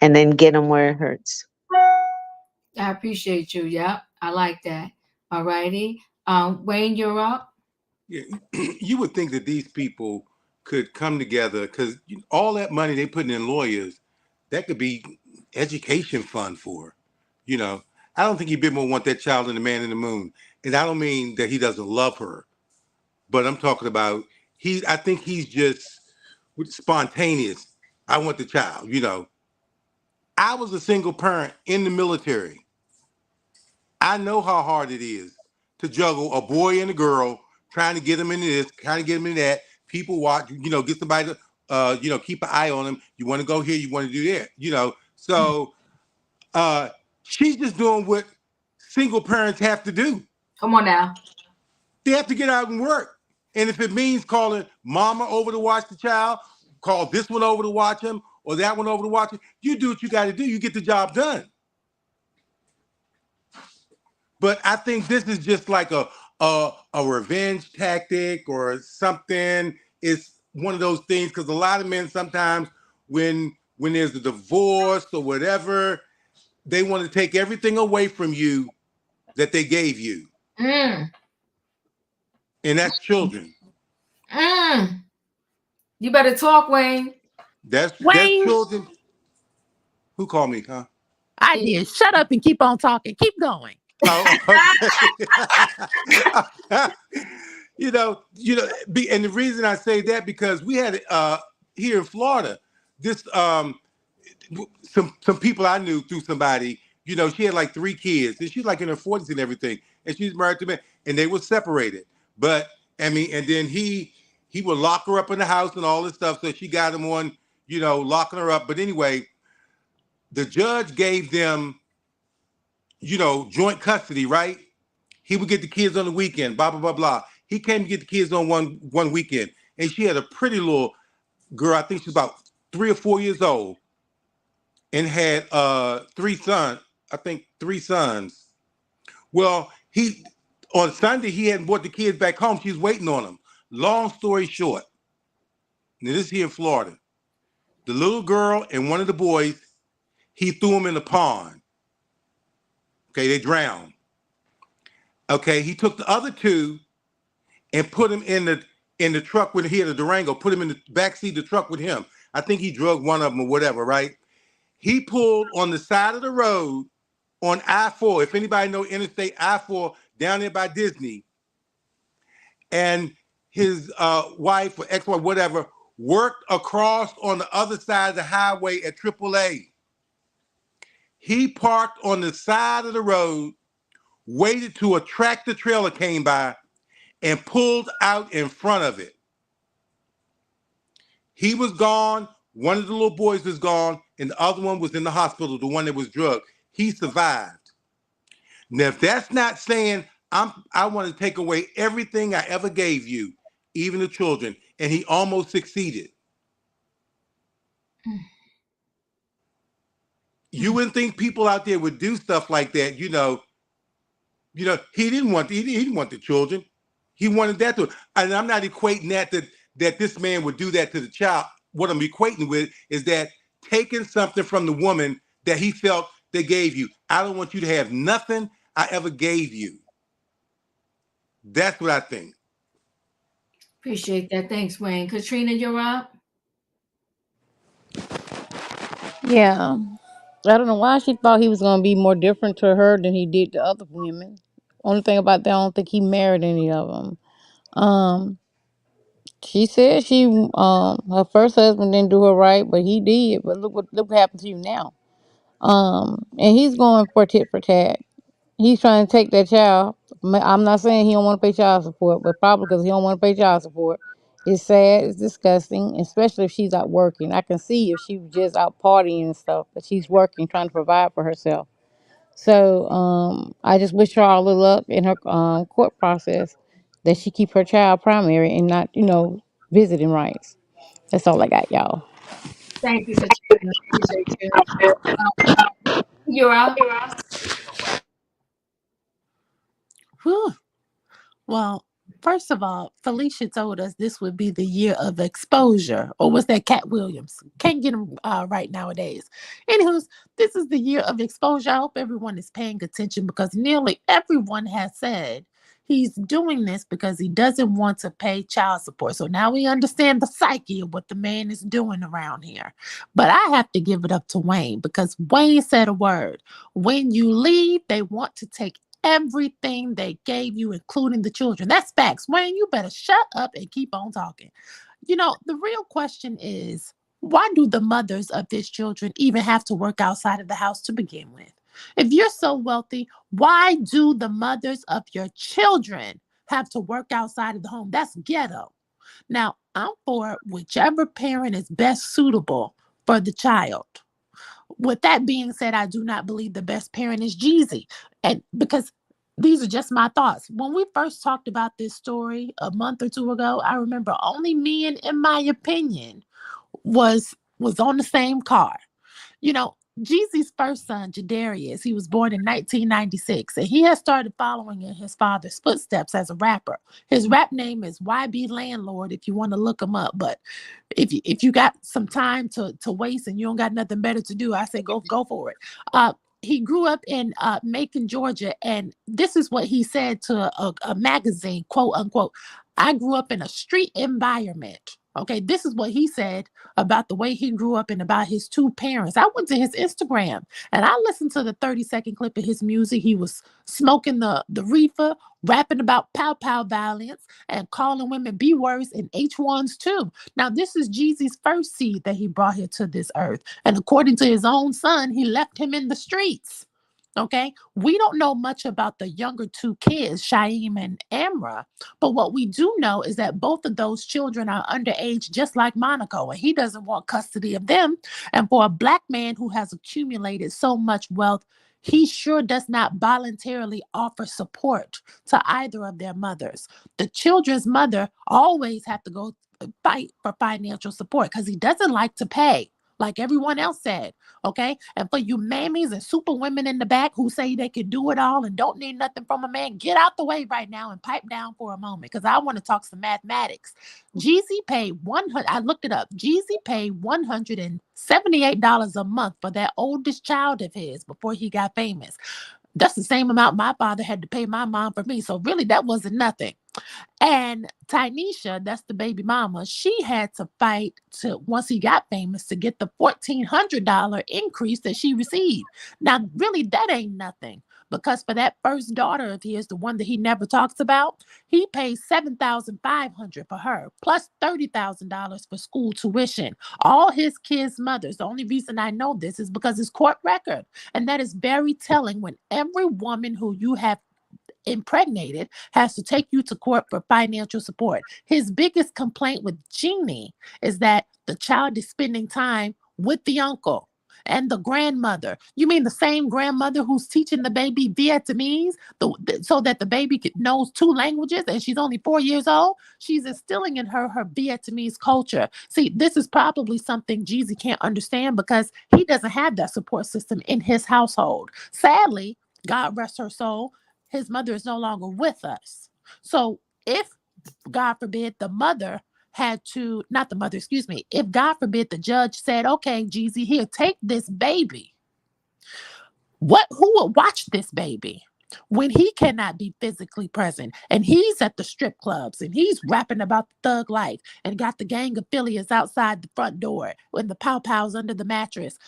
Speaker 4: and then get him where it hurts.
Speaker 1: I appreciate you. Yep, I like that. All righty. Wayne, you're up.
Speaker 6: Yeah, you would think that these people could come together, because all that money they putting in lawyers, that could be education fund for. You know, I don't think he bit more want that child than the man in the moon. And I don't mean that he doesn't love her, but I'm talking about I think he's just spontaneous. I want the child, you know. I was a single parent in the military. I know how hard it is to juggle a boy and a girl, trying to get them into this, trying to get them into that. People watch, you know, get somebody to, keep an eye on them. You want to go here, you want to do that, you know. So she's just doing what single parents have to do.
Speaker 1: Come on now.
Speaker 6: They have to get out and work. And if it means calling mama over to watch the child, call this one over to watch him, or that one over to watch him, you do what you got to do. You get the job done. But I think this is just like a revenge tactic or something. It's one of those things, because a lot of men sometimes when there's a divorce or whatever, they want to take everything away from you that they gave you. And that's children.
Speaker 1: You better talk, Wayne.
Speaker 6: That's children. Who called me, huh?
Speaker 8: I did. Shut up and keep on talking. Keep going.
Speaker 6: Oh, okay. And the reason I say that because we had here in Florida, this some people I knew through somebody. She had like 3 kids, and she's like in her 40s and everything, and she's married to me, and they were separated. But I mean, and then he would lock her up in the house and all this stuff. So she got him on, locking her up. But anyway, the judge gave them, joint custody, right? He would get the kids on the weekend, blah, blah, blah, blah. He came to get the kids on one weekend. And she had a pretty little girl, I think she's about 3 or 4 years old, and had 3 sons, I think 3 sons. Well, on Sunday, he hadn't brought the kids back home. She's waiting on them. Long story short, now this is here in Florida. The little girl and one of the boys, he threw them in the pond. Okay, they drowned. Okay, he took the other 2 and put him in the truck when he had a Durango, put him in the backseat of the truck with him. I think he drugged one of them or whatever, right? He pulled on the side of the road on I-4. If anybody know Interstate I-4 down there by Disney, and his wife or ex-wife, whatever, worked across on the other side of the highway at AAA. He parked on the side of the road, waited till a tractor trailer came by, and pulled out in front of it. He was gone. One of the little boys was gone, and the other one was in the hospital, the one that was drugged. He survived. Now, if that's not saying I want to take away everything I ever gave you, even the children, and he almost succeeded. You wouldn't think people out there would do stuff like that, he didn't want the children. He wanted that to, and I'm not equating that this man would do that to the child. What I'm equating with is that taking something from the woman that he felt they gave you. I don't want you to have nothing I ever gave you. That's what I think.
Speaker 1: Appreciate that. Thanks, Wayne. Katrina, you're up.
Speaker 7: Yeah. I don't know why she thought he was going to be more different to her than he did to other women. Only thing about that, I don't think he married any of them. She said her first husband didn't do her right, but he did. But look what happened to you now. And he's going for tit for tat. He's trying to take that child. I'm not saying he don't want to pay child support, but probably because he don't want to pay child support. It's sad. It's disgusting, especially if she's out working. I can see if she was just out partying and stuff, but she's working, trying to provide for herself. So I just wish her all the luck in her court process, that she keep her child primary and not, visiting rights. That's all I got, y'all.
Speaker 1: Thank you, Katrina. Appreciate you. You're up.
Speaker 8: Whew. Well, first of all, Felicia told us this would be the year of exposure. Or was that Cat Williams? Can't get him right nowadays. Anywho, this is the year of exposure. I hope everyone is paying attention because nearly everyone has said he's doing this because he doesn't want to pay child support. So now we understand the psyche of what the man is doing around here. But I have to give it up to Wayne because Wayne said a word. When you leave, they want to take everything they gave you, including the children. That's facts. Wayne, you better shut up and keep on talking. The real question is, why do the mothers of these children even have to work outside of the house to begin with? If you're so wealthy, why do the mothers of your children have to work outside of the home? That's ghetto. Now, I'm for whichever parent is best suitable for the child. With that being said, I do not believe the best parent is Jeezy. And because these are just my thoughts. When we first talked about this story a month or two ago, I remember only me and, in my opinion, was on the same car. Jeezy's first son, Jadarius, he was born in 1996, and he has started following in his father's footsteps as a rapper. His rap name is YB Landlord, if you want to look him up. But if you got some time to waste and you don't got nothing better to do, I say go for it. He grew up in Macon, Georgia, and this is what he said to a magazine, quote unquote, "I grew up in a street environment." Okay, this is what he said about the way he grew up and about his two parents. I went to his Instagram and I listened to the 30-second clip of his music. He was smoking the reefer, rapping about pow pow violence and calling women B words and H1s too. Now, this is Jeezy's first seed that he brought here to this earth. And according to his own son, he left him in the streets. Okay, we don't know much about the younger two kids, Shaim and Amra, but what we do know is that both of those children are underage, just like Monaco, and he doesn't want custody of them. And for a Black man who has accumulated so much wealth, he sure does not voluntarily offer support to either of their mothers. The children's mother always have to go fight for financial support because he doesn't like to pay, like everyone else said. Okay. And for you mammies and super women in the back who say they can do it all and don't need nothing from a man, get out the way right now and pipe down for a moment because I want to talk some mathematics. Jeezy paid I looked it up. Jeezy paid $178 a month for that oldest child of his before he got famous. That's the same amount my father had to pay my mom for me. So really that wasn't nothing. And Tynesha, that's the baby mama, she had to fight to, once he got famous, to get the $1,400 increase that she received. Now, really, that ain't nothing. Because for that first daughter of his, the one that he never talks about, he paid $7,500 for her, plus $30,000 for school tuition. All his kids' mothers. The only reason I know this is because it's court record. And that is very telling when every woman who you have impregnated has to take you to court for financial support. His biggest complaint with Jeannie is that the child is spending time with the uncle and the grandmother. You mean the same grandmother who's teaching the baby Vietnamese so that the baby knows two languages and she's only 4 years old? She's instilling in her Vietnamese culture. See, this is probably something Jeezy can't understand because he doesn't have that support system in his household. Sadly, God rest her soul, his mother is no longer with us. So if, God forbid, the mother had to, not the mother, excuse me, if God forbid the judge said, okay, Jeezy, here, take this baby, who would watch this baby when he cannot be physically present and he's at the strip clubs and he's rapping about the thug life and got the gang affiliates outside the front door and the pow-pows under the mattress?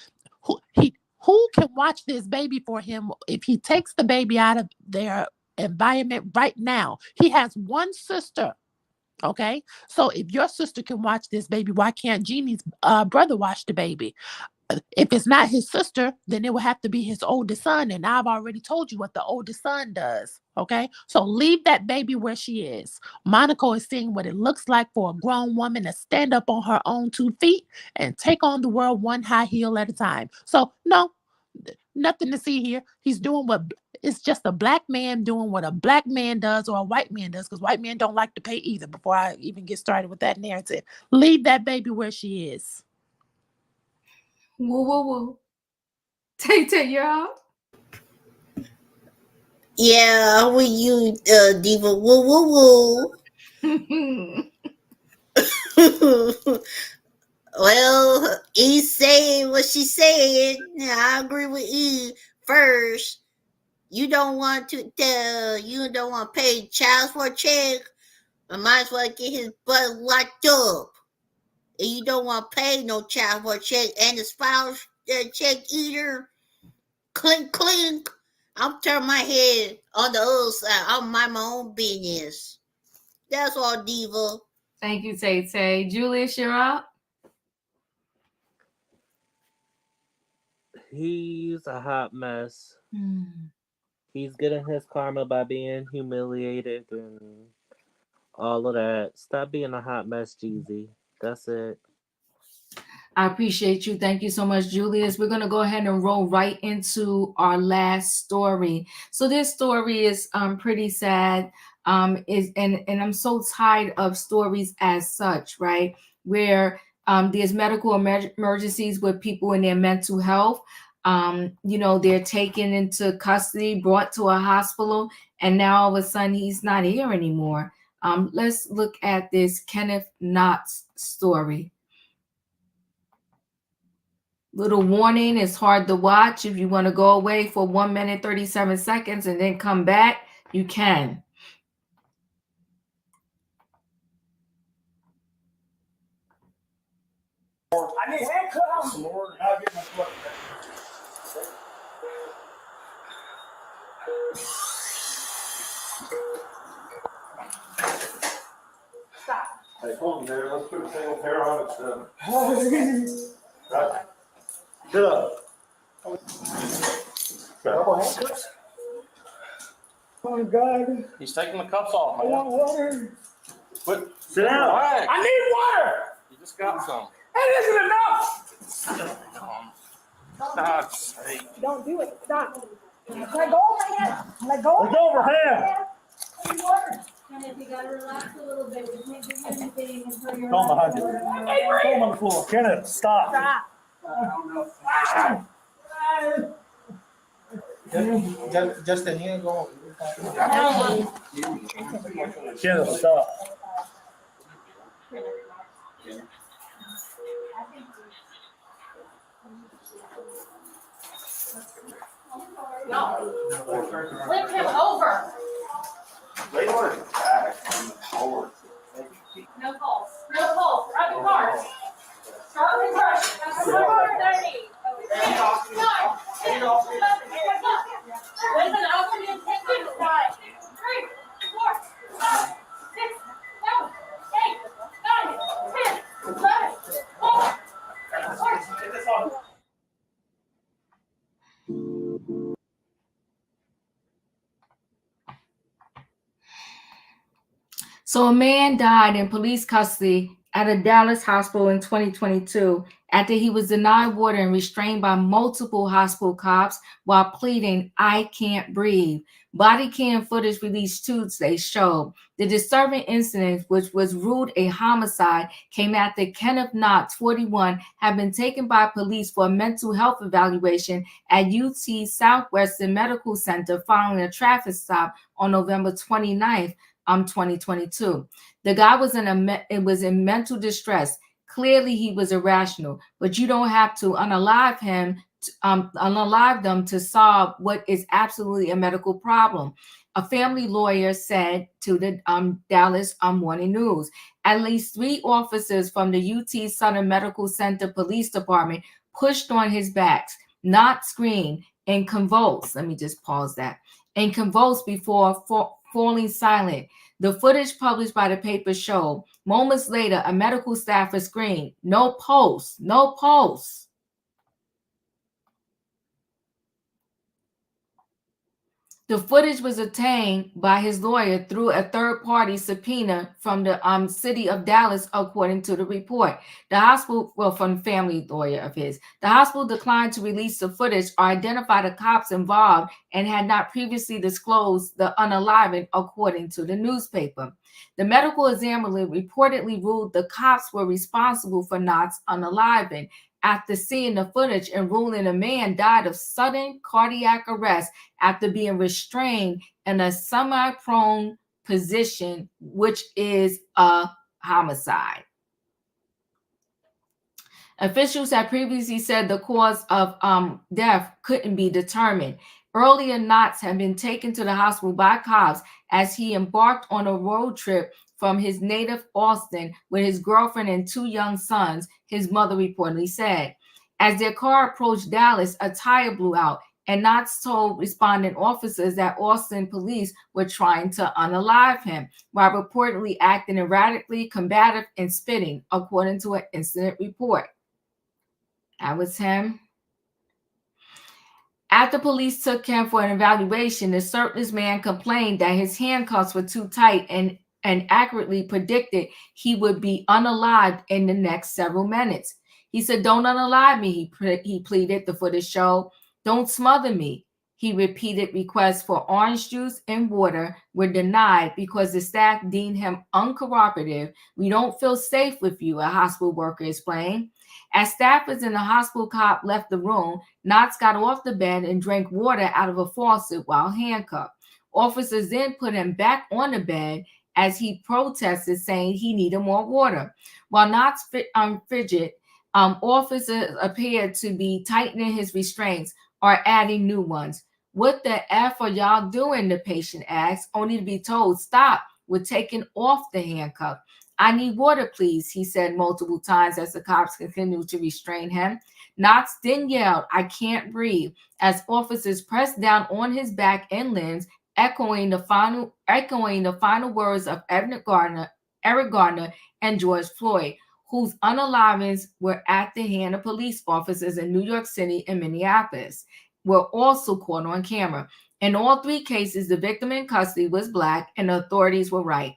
Speaker 8: Who can watch this baby for him if he takes the baby out of their environment right now? He has one sister. Okay, so if your sister can watch this baby, why can't Jeannie's brother watch the baby? If it's not his sister, then it will have to be his oldest son. And I've already told you what the oldest son does. Okay, so leave that baby where she is. Monaco is seeing what it looks like for a grown woman to stand up on her own 2 feet and take on the world one high heel at a time. So no, nothing to see here. He's doing what, it's just a Black man doing what a Black man does or a white man does, because white men don't like to pay either. Before I even get started with that narrative, leave that baby where she is.
Speaker 1: Woo, woo, woo. Tay, you're out.
Speaker 9: Yeah, with you, Diva. Woo, woo, woo. Well, E saying what she said. I agree with E. First, you don't want to pay child support check. I might as well get his butt locked up. And you don't want to pay no child support check and the spouse check either. Clink, clink. I'm turning my head on the other side. I'll mind my own business. That's all, Diva.
Speaker 1: Thank you, Tay. Julius, you're up.
Speaker 10: He's a hot mess. He's getting his karma by being humiliated and all of that. Stop being a hot mess, Jeezy. That's it.
Speaker 1: I appreciate you. Thank you so much, Julius. We're going to go ahead and roll right into our last story. So this story is pretty sad. And I'm so tired of stories as such, right? Where there's medical emergencies with people in their mental health. They're taken into custody, brought to a hospital, and now all of a sudden he's not here anymore. Let's look at this Kenneth Knotts story. Little warning, it's hard to watch. If you want to go away for 1 minute, 37 seconds and then come back, you can.
Speaker 11: I need handcuffs. Lord, I'll get my foot. Stop. Hey, hold on there. Let's put a single pair on it. Right. Sit up. Double handcuffs. Oh God.
Speaker 12: He's taking the cuffs off,
Speaker 11: I
Speaker 12: man.
Speaker 11: want water.
Speaker 12: But
Speaker 11: Sit down.
Speaker 12: Relax.
Speaker 11: I need water.
Speaker 12: You just got some.
Speaker 11: That isn't enough.
Speaker 12: God's sake.
Speaker 13: Don't do it. Stop. Let go of my hand. Let go.
Speaker 11: Let go of her hand.
Speaker 13: And if you gotta relax a little bit, we can't give you anything until you're.
Speaker 11: Calm behind you. Calm on the floor. Kenneth, stop.
Speaker 13: Stop.
Speaker 10: Justin, you ain't going.
Speaker 11: Kenneth, stop.
Speaker 13: No. Flip him over.
Speaker 12: They want it back on the floor.
Speaker 13: No pulse. No pulse. Grab the car. Start with brush. That's the car that I need. Listen, I'll give you 10 minutes. 5, 3, 4, 5, 6, 7, 8, 9, 10, 11, 12.
Speaker 1: So a man died in police custody at a Dallas hospital in 2022 after he was denied water and restrained by multiple hospital cops while pleading, "I can't breathe." Body cam footage released Tuesday showed the disturbing incident, which was ruled a homicide, came after Kenneth Knotts, 41, had been taken by police for a mental health evaluation at UT Southwestern Medical Center following a traffic stop on November 29th. 2022. The guy was in mental distress. Clearly, he was irrational, but you don't have to unalive him, unalive them to solve what is absolutely a medical problem. A family lawyer said to the Dallas Morning News. At least 3 officers from the UT Southern Medical Center Police Department pushed on his back, not screamed, and convulsed. Let me just pause that. And convulsed before falling silent. The footage published by the paper showed moments later, a medical staffer screamed, "No pulse, no pulse." The footage was obtained by his lawyer through a third-party subpoena from the city of Dallas, according to the report. The hospital, from family lawyer of his, the hospital declined to release the footage or identify the cops involved and had not previously disclosed the unaliving, according to the newspaper. The medical examiner reportedly ruled the cops were responsible for Knott's unaliving after seeing the footage and ruling the man died of sudden cardiac arrest after being restrained in a semi-prone position, which is a homicide. Officials had previously said the cause of death couldn't be determined. Earlier, Knotts had been taken to the hospital by cops as he embarked on a road trip from his native Austin with his girlfriend and 2 young sons, his mother reportedly said. As their car approached Dallas, a tire blew out, and Knotts told responding officers that Austin police were trying to unalive him, while reportedly acting erratically, combative, and spitting, according to an incident report. That was him. After police took him for an evaluation, the shirtless man complained that his handcuffs were too tight and accurately predicted he would be unalived in the next several minutes. He said, "Don't unalive me," he pleaded, the footage showed. "Don't smother me." He repeated requests for orange juice and water were denied because the staff deemed him uncooperative. "We don't feel safe with you," a hospital worker explained. As staffers in the hospital cop left the room, Knotts got off the bed and drank water out of a faucet while handcuffed. Officers then put him back on the bed as he protested, saying he needed more water. While Knotts fidgeted, officers appeared to be tightening his restraints or adding new ones. "What the F are y'all doing?" the patient asked, only to be told, "Stop, we're taking off the handcuff." "I need water, please," he said multiple times as the cops continued to restrain him. Knotts then yelled, "I can't breathe," as officers pressed down on his back and limbs, echoing the final words of Eric Garner, and George Floyd, whose unalivings were at the hand of police officers in New York City and Minneapolis, were also caught on camera. In all three cases, the victim in custody was Black and the authorities were right.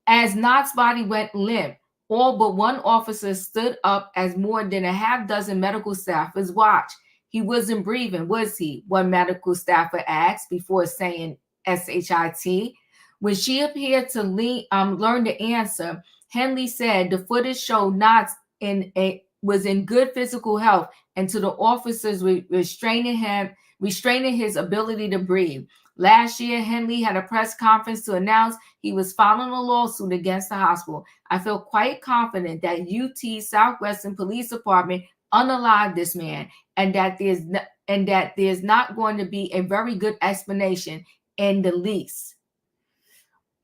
Speaker 1: As Knott's body went limp, all but one officer stood up as more than a half dozen medical staffers watched. "He wasn't breathing, was he?" one medical staffer asked before saying SHIT. When she appeared to learn the answer, Henley said the footage showed Knotts was in good physical health and to the officers restraining his ability to breathe. Last year, Henley had a press conference to announce he was filing a lawsuit against the hospital. "I feel quite confident that UT Southwestern Police Department unalived this man, and that there's not going to be a very good explanation in the least."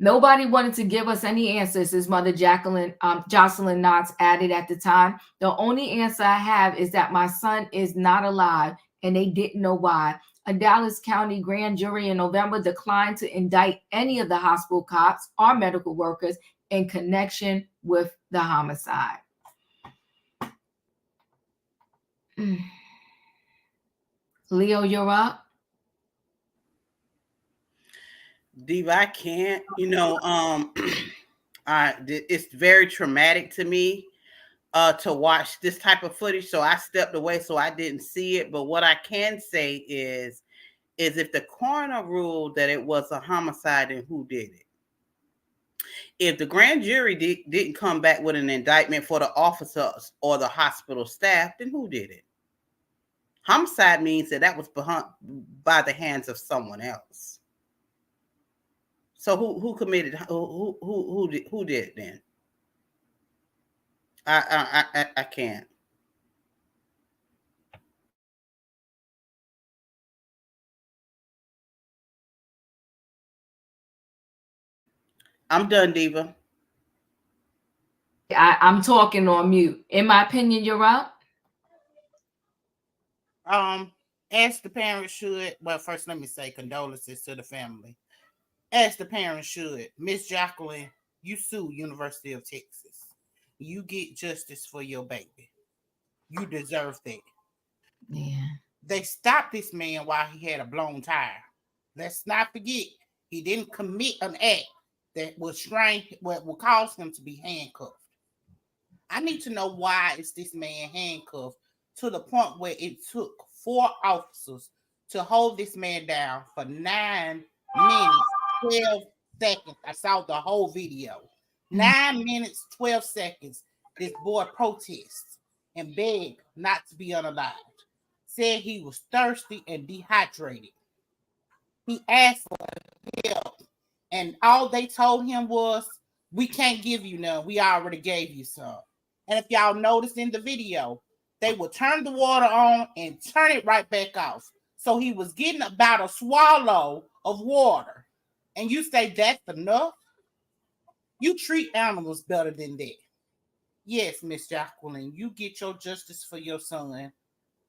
Speaker 1: Nobody wanted to give us any answers, his mother Jocelyn Knotts added at the time. "The only answer I have is that my son is not alive, and they didn't know why." A Dallas County grand jury in November declined to indict any of the hospital cops or medical workers in connection with the homicide. Leo, you're up.
Speaker 3: Diva, I can't. It's very traumatic to me to watch this type of footage. So I stepped away, so I didn't see it. But what I can say is if the coroner ruled that it was a homicide, then who did it? If the grand jury didn't come back with an indictment for the officers or the hospital staff, then who did it? Homicide means that was by the hands of someone else. So who committed? Who did it then? I can't. I'm done, Diva.
Speaker 1: I'm talking on mute. In my opinion, you're up.
Speaker 2: As the parents should. Well, first let me say condolences to the family. As the parents should. Miss Jacqueline, you sue University of Texas. You get justice for your baby. You deserve that.
Speaker 1: Yeah.
Speaker 2: They stopped this man while he had a blown tire. Let's not forget, he didn't commit an act that would cause him to be handcuffed. I need to know why is this man handcuffed to the point where it took 4 officers to hold this man down for 9 minutes, 12 seconds. I saw the whole video. 9 minutes, 12 seconds. This boy protests and begged not to be unalived. Said he was thirsty and dehydrated. He asked for help, and all they told him was, "We can't give you none. We already gave you some." And if y'all noticed in the video, they would turn the water on and turn it right back off. So he was getting about a swallow of water. And you say that's enough? You treat animals better than that. Yes, Miss Jacqueline, you get your justice for your son.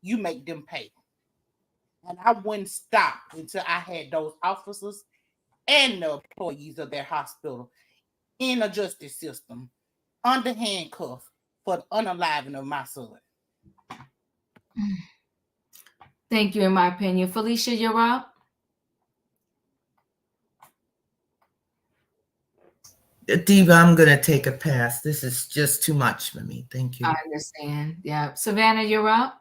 Speaker 2: You make them pay. And I wouldn't stop until I had those officers and the employees of their hospital in a justice system under handcuff for the unaliving of my son.
Speaker 1: Thank you, in my opinion. Felicia, you're up.
Speaker 5: Diva, I'm going to take a pass. This is just too much for me. Thank you.
Speaker 1: I understand. Yeah. Savannah, you're up.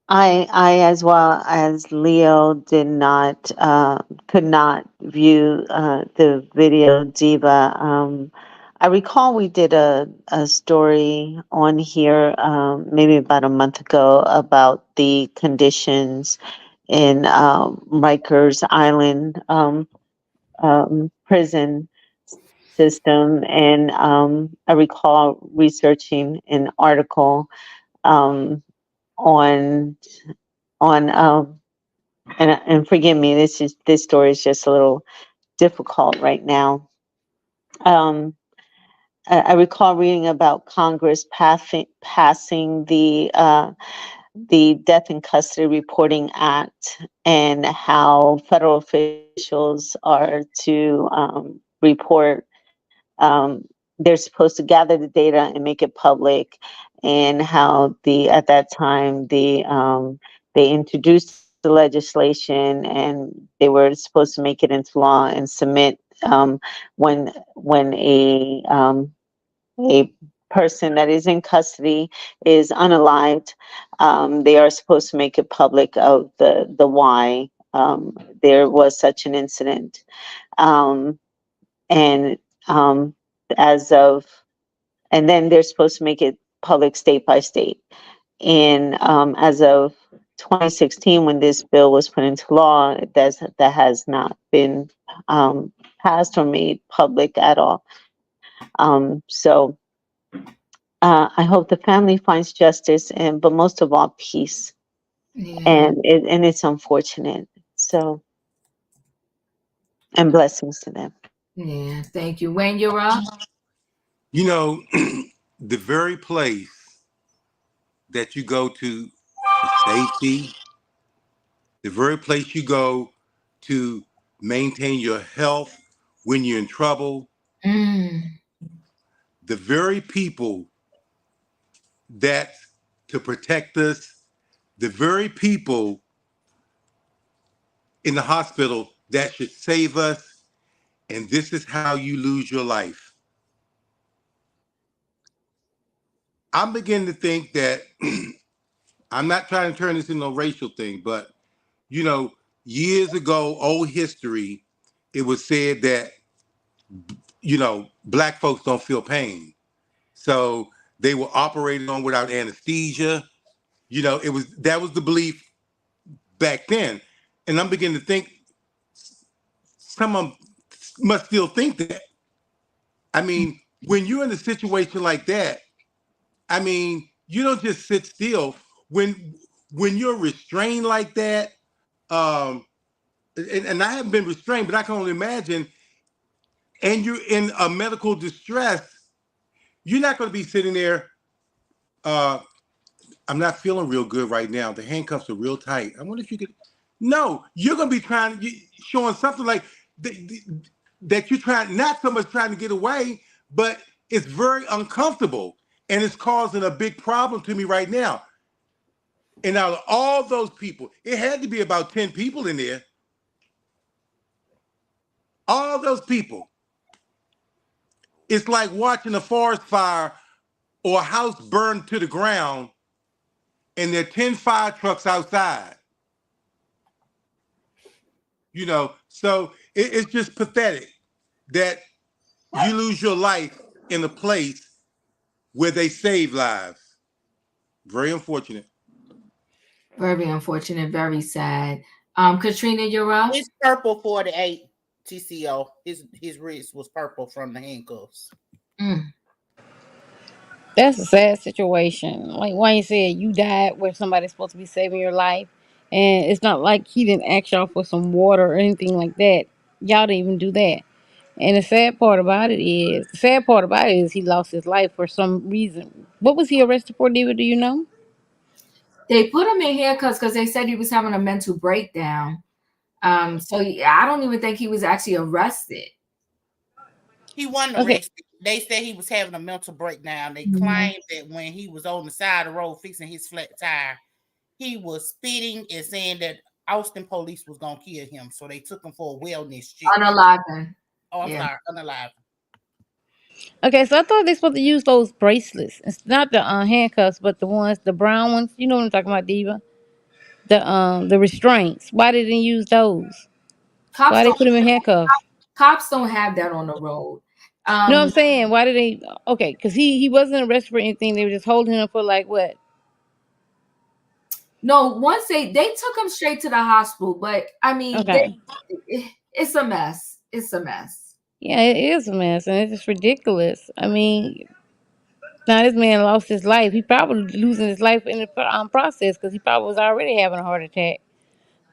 Speaker 4: I as well as Leo could not view the video, Diva. I recall we did a story on here maybe about a month ago about the conditions in Rikers Island prison system, and I recall researching an article on and forgive me, this story is just a little difficult right now. Um, I recall reading about Congress passing the Death in Custody Reporting Act, and how federal officials are to report. Um, they're supposed to gather the data and make it public, and how at that time they introduced the legislation, and they were supposed to make it into law and submit when a person that is in custody is unalived. They are supposed to make it public of the why there was such an incident. Um, and as of and then they're supposed to make it public state by state. And as of 2016, when this bill was put into law, that has not been passed or made public at all. So I hope the family finds justice, but most of all, peace.
Speaker 1: Yeah.
Speaker 4: And it's unfortunate. So, and blessings to them.
Speaker 1: Yeah. Thank you. Wayne, you're up.
Speaker 6: You know, the very place that you go to for safety, the very place you go to maintain your health when you're in trouble,
Speaker 1: Mm.
Speaker 6: the very people that to protect us, the very people in the hospital that should save us, and this is how you lose your life. I'm beginning to think that I'm not trying to turn this into a racial thing, but you know, years ago, old history, it was said that, you know, black folks don't feel pain. So they were operated on without anesthesia. You know, that was the belief back then. And I'm beginning to think some of them must still think that. I mean, when you're in a situation like that, I mean, you don't just sit still. When you're restrained like that, um, and I haven't been restrained, but I can only imagine, and you're in a medical distress, you're not going to be sitting there. Uh, I'm not feeling real good right now. The handcuffs are real tight. I wonder if you could. No, you're going to be showing something like that you're trying, not so much trying to get away, but it's very uncomfortable, and it's causing a big problem to me right now. And out of all those people, it had to be about 10 people in there. All those people. It's like watching a forest fire or a house burned to the ground, and there are 10 fire trucks outside. You know, so it's just pathetic that you lose your life in a place where they save lives. Very unfortunate.
Speaker 1: Very unfortunate. Very sad. Katrina, you're up.
Speaker 2: It's purple 48 TCO. His wrist was purple from the handcuffs.
Speaker 1: Mm.
Speaker 7: That's a sad situation. Like Wayne said, you died where somebody's supposed to be saving your life. And it's not like he didn't ask y'all for some water or anything like that. Y'all didn't even do that. And the sad part about it is he lost his life for some reason. What was he arrested for, Diva? Do you know?
Speaker 1: They put him in handcuffs because they said he was having a mental breakdown. I don't even think he was actually arrested.
Speaker 2: He wasn't
Speaker 7: Okay.
Speaker 2: arrested. They said he was having a mental breakdown. They
Speaker 1: Mhm.
Speaker 2: claimed that when he was on the side of the road fixing his flat tire, he was spitting and saying that Austin police was gonna kill him. So they took him for a wellness check.
Speaker 1: Unaliving.
Speaker 2: Oh, I'm
Speaker 1: Yeah.
Speaker 2: sorry, unalive.
Speaker 7: Okay, so I thought they supposed to use those bracelets. It's not the handcuffs, but the brown ones. You know what I'm talking about, Diva? The restraints. Why they didn't use those?
Speaker 1: Cops
Speaker 7: Why they
Speaker 1: don't
Speaker 7: put him in handcuffs?
Speaker 1: cops don't have that on the road.
Speaker 7: You know what I'm
Speaker 1: Um,
Speaker 7: saying? Why did they? Okay, because he wasn't arrested for anything. They were just holding him for like what?
Speaker 1: no, once they took him straight to the hospital, but I mean,
Speaker 7: Okay.
Speaker 1: it's a mess. It's a mess.
Speaker 7: Yeah, it is a mess, and it's just ridiculous. I mean, now this man lost his life. He probably losing his life in the process because he probably was already having a heart attack.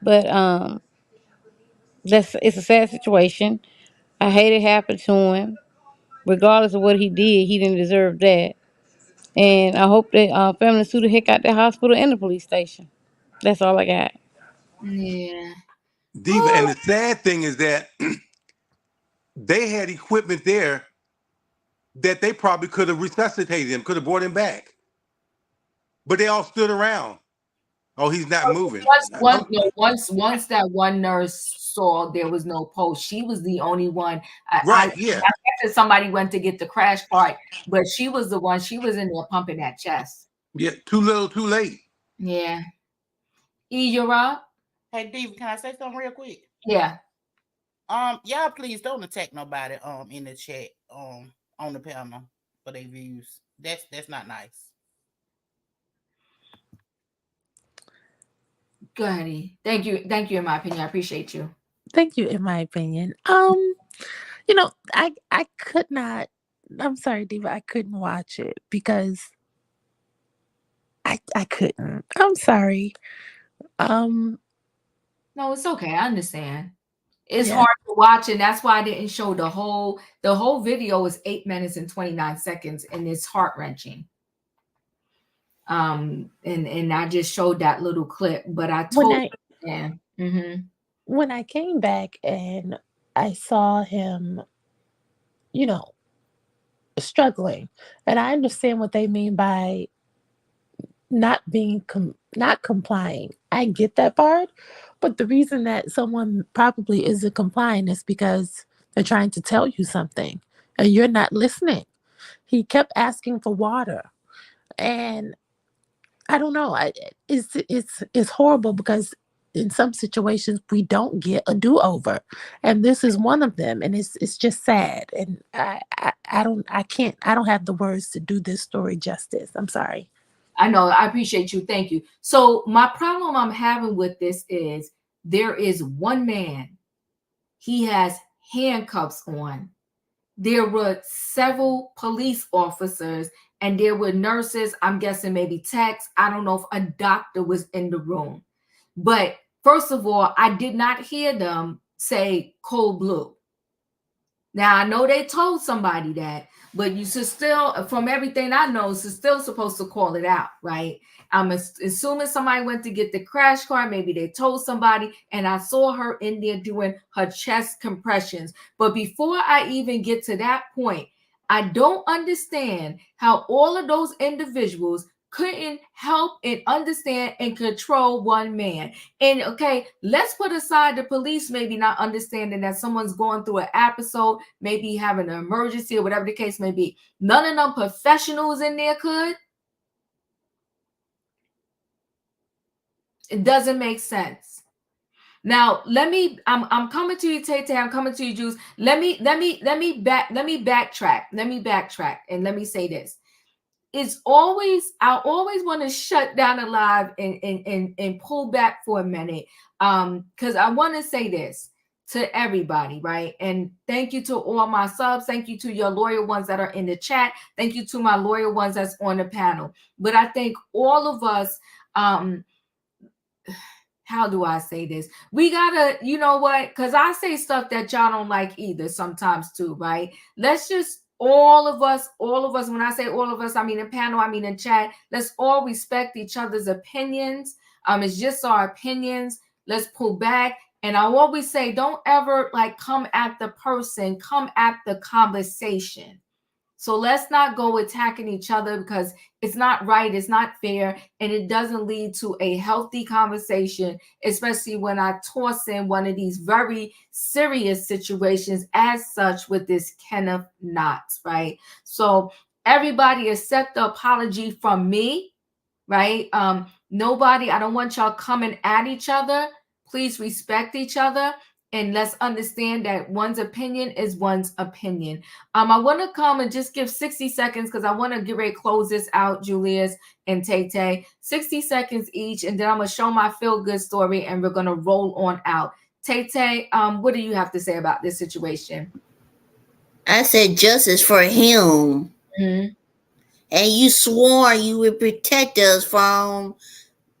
Speaker 7: But it's a sad situation. I hate it happened to him. Regardless of what he did, he didn't deserve that. And I hope that family sue the heck out the hospital and the police station. That's all I got.
Speaker 1: Yeah.
Speaker 6: Diva, and the sad thing is that they had equipment there that they probably could have resuscitated him, could have brought him back. But they all stood around. Oh, he's not moving.
Speaker 1: Once that one nurse saw there was no pulse, she was the only one.
Speaker 6: Right,
Speaker 1: I
Speaker 6: yeah.
Speaker 1: guess that somebody went to get the crash cart, but she was the one. She was in there pumping that chest.
Speaker 6: Yeah, too little, too late.
Speaker 1: Yeah. You're up.
Speaker 2: Hey, Diva, can I say something real quick?
Speaker 1: Yeah.
Speaker 2: Y'all please don't attack nobody in the chat on the panel for their views. That's not nice.
Speaker 1: Go ahead. E. Thank you. In my opinion, I appreciate you.
Speaker 8: Thank you. In my opinion, I could not. I'm sorry, Diva. I couldn't watch it because I couldn't. I'm sorry.
Speaker 1: No, it's okay. I understand. It's
Speaker 8: Yeah.
Speaker 1: hard to watch, and that's why I didn't show the whole video is 8 minutes and 29 seconds, and it's heart-wrenching. And I just showed that little clip, but I told
Speaker 8: when I came back and I saw him, struggling, and I understand what they mean by not being not complying. I get that part, but the reason that someone probably isn't complying is because they're trying to tell you something and you're not listening. He kept asking for water, and I don't know. It's horrible because in some situations we don't get a do-over, and this is one of them, and it's just sad. And I don't have the words to do this story justice. I'm sorry.
Speaker 1: I know. I appreciate you. Thank you. So my problem I'm having with this is there is one man. He has handcuffs on. There were several police officers and there were nurses. I'm guessing maybe techs. I don't know if a doctor was in the room. But first of all, I did not hear them say cold blue. Now, I know they told somebody that, but you should still, from everything I know, is still supposed to call it out, right? I'm assuming somebody went to get the crash car. Maybe they told somebody, and I saw her in there doing her chest compressions. But before I even get to that point, I don't understand how all of those individuals couldn't help and understand and control one man. And okay, let's put aside the police maybe not understanding that someone's going through an episode, maybe having an emergency or whatever the case may be. None of them professionals in there could. It doesn't make sense. Now, I'm coming to you, Tay. I'm coming to you, Juice. Let me backtrack. And let me say this. I always want to shut down the live and pull back for a minute. Because I want to say this to everybody, right? And thank you to all my subs. Thank you to your loyal ones that are in the chat. Thank you to my loyal ones that's on the panel. But I think all of us, how do I say this? We gotta, you know what? Because I say stuff that y'all don't like either sometimes too, right? Let's just all of us, when I say all of us, I mean in panel, I mean in chat, let's all respect each other's opinions. It's just our opinions. Let's pull back. And I always say, don't ever come at the person, come at the conversation. So let's not go attacking each other because it's not right, it's not fair, and it doesn't lead to a healthy conversation, especially when I toss in one of these very serious situations as such with this Kenneth Knotts, right? So everybody accept the apology from me, right? Nobody, I don't want y'all coming at each other. Please respect each other. And let's understand that one's opinion is one's opinion. I want to come and just give 60 seconds because I want to get ready to close this out, Julius and Tay. 60 seconds each, and then I'm going to show my feel-good story, and we're going to roll on out. Tay, what do you have to say about this situation?
Speaker 9: I said justice for him.
Speaker 1: Mm-hmm.
Speaker 9: And you swore you would protect us from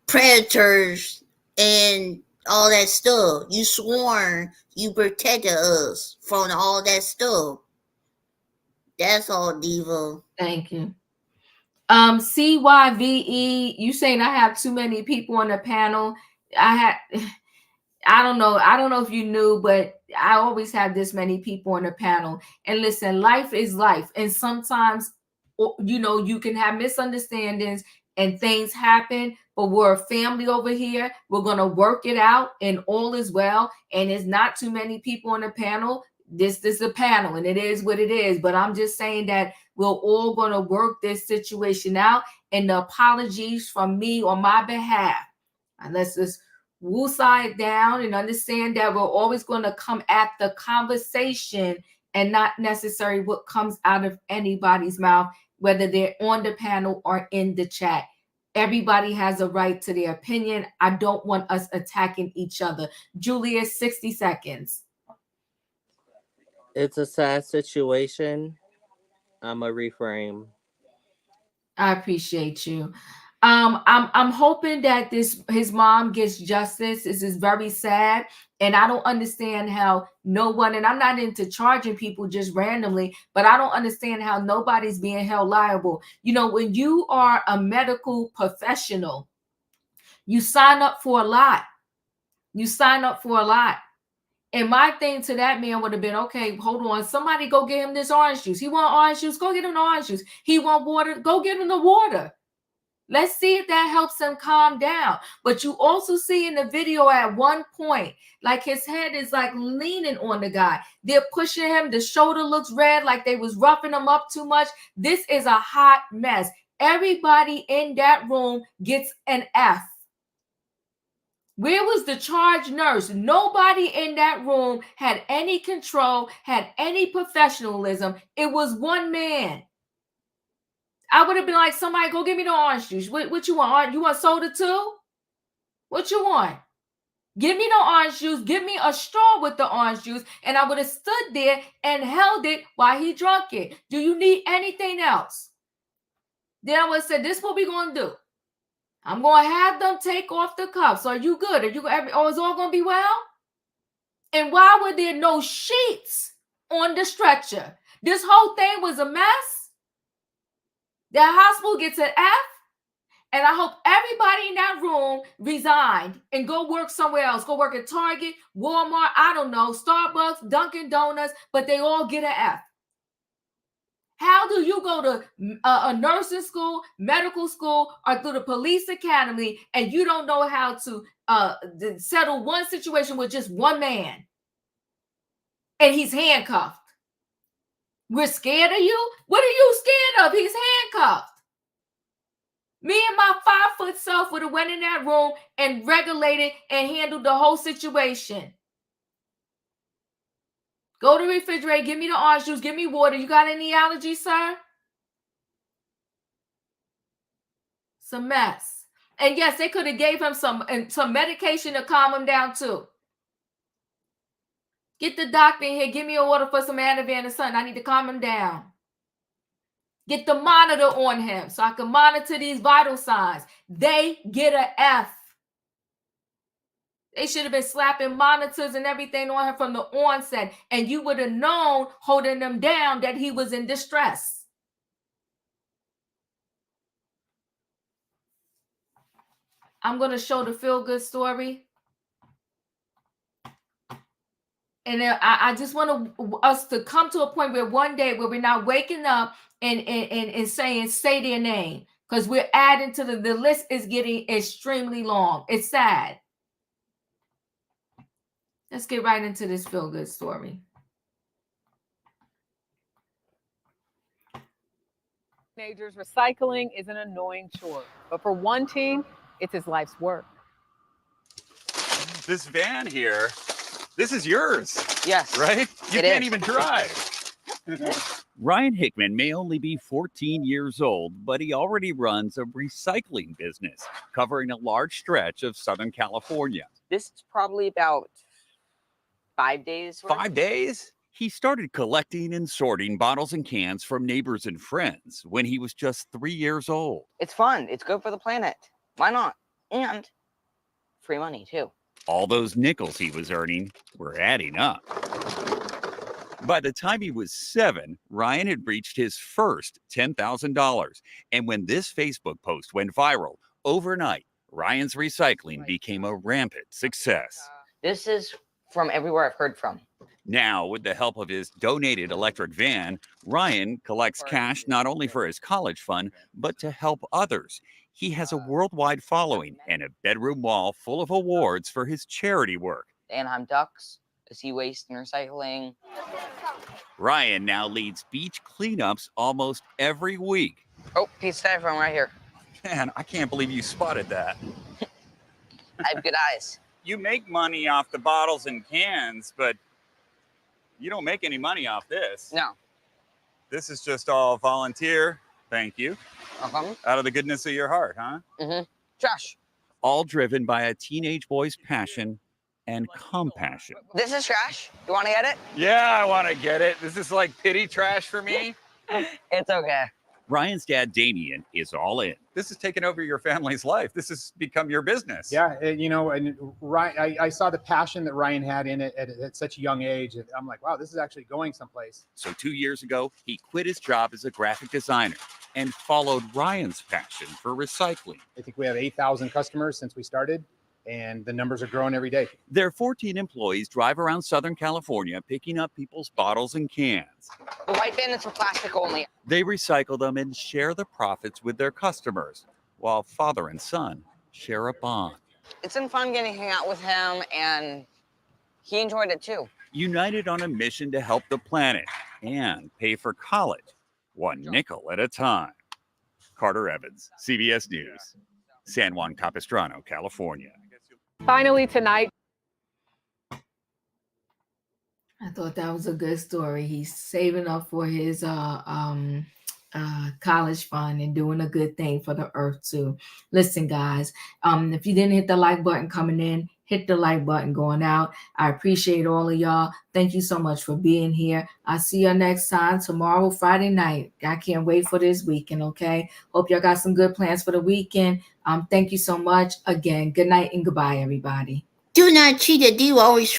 Speaker 9: predators and all that stuff. You sworn you protected us from all that stuff. That's all, Diva.
Speaker 1: Thank you. CYVE, you saying I have too many people on the panel. I don't know if you knew, but I always have this many people on the panel. And listen, life is life. And sometimes, you can have misunderstandings and things happen, but we're a family over here. We're going to work it out and all is well. And it's not too many people on the panel. This is a panel and it is what it is. But I'm just saying that we're all going to work this situation out. And the apologies from me on my behalf. And let's just woosah it down and understand that we're always going to come at the conversation and not necessarily what comes out of anybody's mouth, whether they're on the panel or in the chat. Everybody has a right to their opinion. I don't want us attacking each other. Julia, 60 seconds.
Speaker 10: It's a sad situation. I'm a reframe.
Speaker 1: I appreciate you. I'm hoping that his mom gets justice. This is very sad, and I don't understand how no one, and I'm not into charging people just randomly, but I don't understand how nobody's being held liable. When you are a medical professional, you sign up for a lot. And my thing to that man would have been, okay, hold on. Somebody go get him this orange juice. He want orange juice. Go get him the orange juice. He want water. Go get him the water. Let's see if that helps him calm down. But you also see in the video at one point, like his head is like leaning on the guy. They're pushing him. The shoulder looks red, like they was roughing him up too much. This is a hot mess. Everybody in that room gets an F. Where was the charge nurse? Nobody in that room had any control, had any professionalism. It was one man. I would have been like, somebody go get me the orange juice. What you want? You want soda too? What you want? Give me the orange juice. Give me a straw with the orange juice. And I would have stood there and held it while he drank it. Do you need anything else? Then I would have said, this is what we're going to do. I'm going to have them take off the cuffs. Are you good? Is all going to be well? And why were there no sheets on the stretcher? This whole thing was a mess. The hospital gets an F, and I hope everybody in that room resigned and go work somewhere else. Go work at Target, Walmart, I don't know, Starbucks, Dunkin' Donuts, but they all get an F. How do you go to a nursing school, medical school, or through the police academy, and you don't know how to settle one situation with just one man, and he's handcuffed? We're scared of you? What are you scared of? He's handcuffed. Me and my 5-foot self would have went in that room and regulated and handled the whole situation. Go to the refrigerator, give me the orange juice, give me water. You got any allergies, sir? It's a mess. And yes, they could have gave him some medication to calm him down too. Get the doctor in here. Give me an order for some Ativan or something. I need to calm him down. Get the monitor on him so I can monitor these vital signs. They get an F. They should have been slapping monitors and everything on him from the onset. And you would have known, holding them down, that he was in distress. I'm going to show the feel-good story. And I just want us to come to a point where one day where we're not waking up and saying, say their name. Because we're adding to the list is getting extremely long. It's sad. Let's get right into this feel-good story.
Speaker 14: Teenagers, recycling is an annoying chore. But for one teen, it's his life's work.
Speaker 15: This van here, this is yours.
Speaker 16: Yes.
Speaker 15: Right? You can't even drive.
Speaker 17: Ryan Hickman may only be 14 years old, but he already runs a recycling business covering a large stretch of Southern California.
Speaker 16: This is probably about 5 days.
Speaker 17: 5 days? He started collecting and sorting bottles and cans from neighbors and friends when he was just 3 years old.
Speaker 16: It's fun. It's good for the planet. Why not? And free money, too.
Speaker 17: All those nickels he was earning were adding up. By the time he was 7, Ryan had reached his first $10,000. And when this Facebook post went viral, overnight, Ryan's recycling became a rampant success.
Speaker 18: This is from everywhere I've heard from.
Speaker 17: Now, with the help of his donated electric van, Ryan collects cash not only for his college fund, but to help others. He has a worldwide following and a bedroom wall full of awards for his charity work.
Speaker 18: The Anaheim Ducks, the Sea Waste and Recycling.
Speaker 17: Ryan now leads beach cleanups almost every week.
Speaker 18: Oh, piece of styrofoam right here.
Speaker 17: Man, I can't believe you spotted that.
Speaker 18: I have good eyes.
Speaker 17: You make money off the bottles and cans, but you don't make any money off this.
Speaker 18: No.
Speaker 17: This is just all volunteer. Thank you.
Speaker 18: Uh-huh.
Speaker 17: Out of the goodness of your heart, huh?
Speaker 18: Mm-hmm. Trash.
Speaker 17: All driven by a teenage boy's passion and compassion.
Speaker 18: This is trash. You want to get it?
Speaker 15: Yeah, I want to get it. This is like pity trash for me.
Speaker 18: It's okay.
Speaker 17: Ryan's dad, Damien, is all in.
Speaker 15: This has taken over your family's life. This has become your business.
Speaker 19: Yeah, and Ryan, I saw the passion that Ryan had in it at such a young age. And I'm like, wow, this is actually going someplace.
Speaker 17: So 2 years ago, he quit his job as a graphic designer and followed Ryan's passion for recycling.
Speaker 19: I think we have 8,000 customers since we started, and the numbers are growing every day.
Speaker 17: Their 14 employees drive around Southern California picking up people's bottles and cans.
Speaker 18: The white bin is for plastic only.
Speaker 17: They recycle them and share the profits with their customers, while father and son share a bond.
Speaker 18: It's been fun getting to hang out with him, and he enjoyed it too.
Speaker 17: United on a mission to help the planet and pay for college, one nickel at a time. Carter Evans, CBS News, San Juan Capistrano, California.
Speaker 14: Finally tonight.
Speaker 1: I thought that was a good story. He's saving up for his college fund and doing a good thing for the earth too. Listen, guys, if you didn't hit the like button coming in, hit the like button going out. I appreciate all of y'all. Thank you so much for being here. I'll see you next time tomorrow, Friday night. I can't wait for this weekend, okay? Hope y'all got some good plans for the weekend. Thank you so much. Again, good night and goodbye, everybody.
Speaker 9: Do not cheat a deal always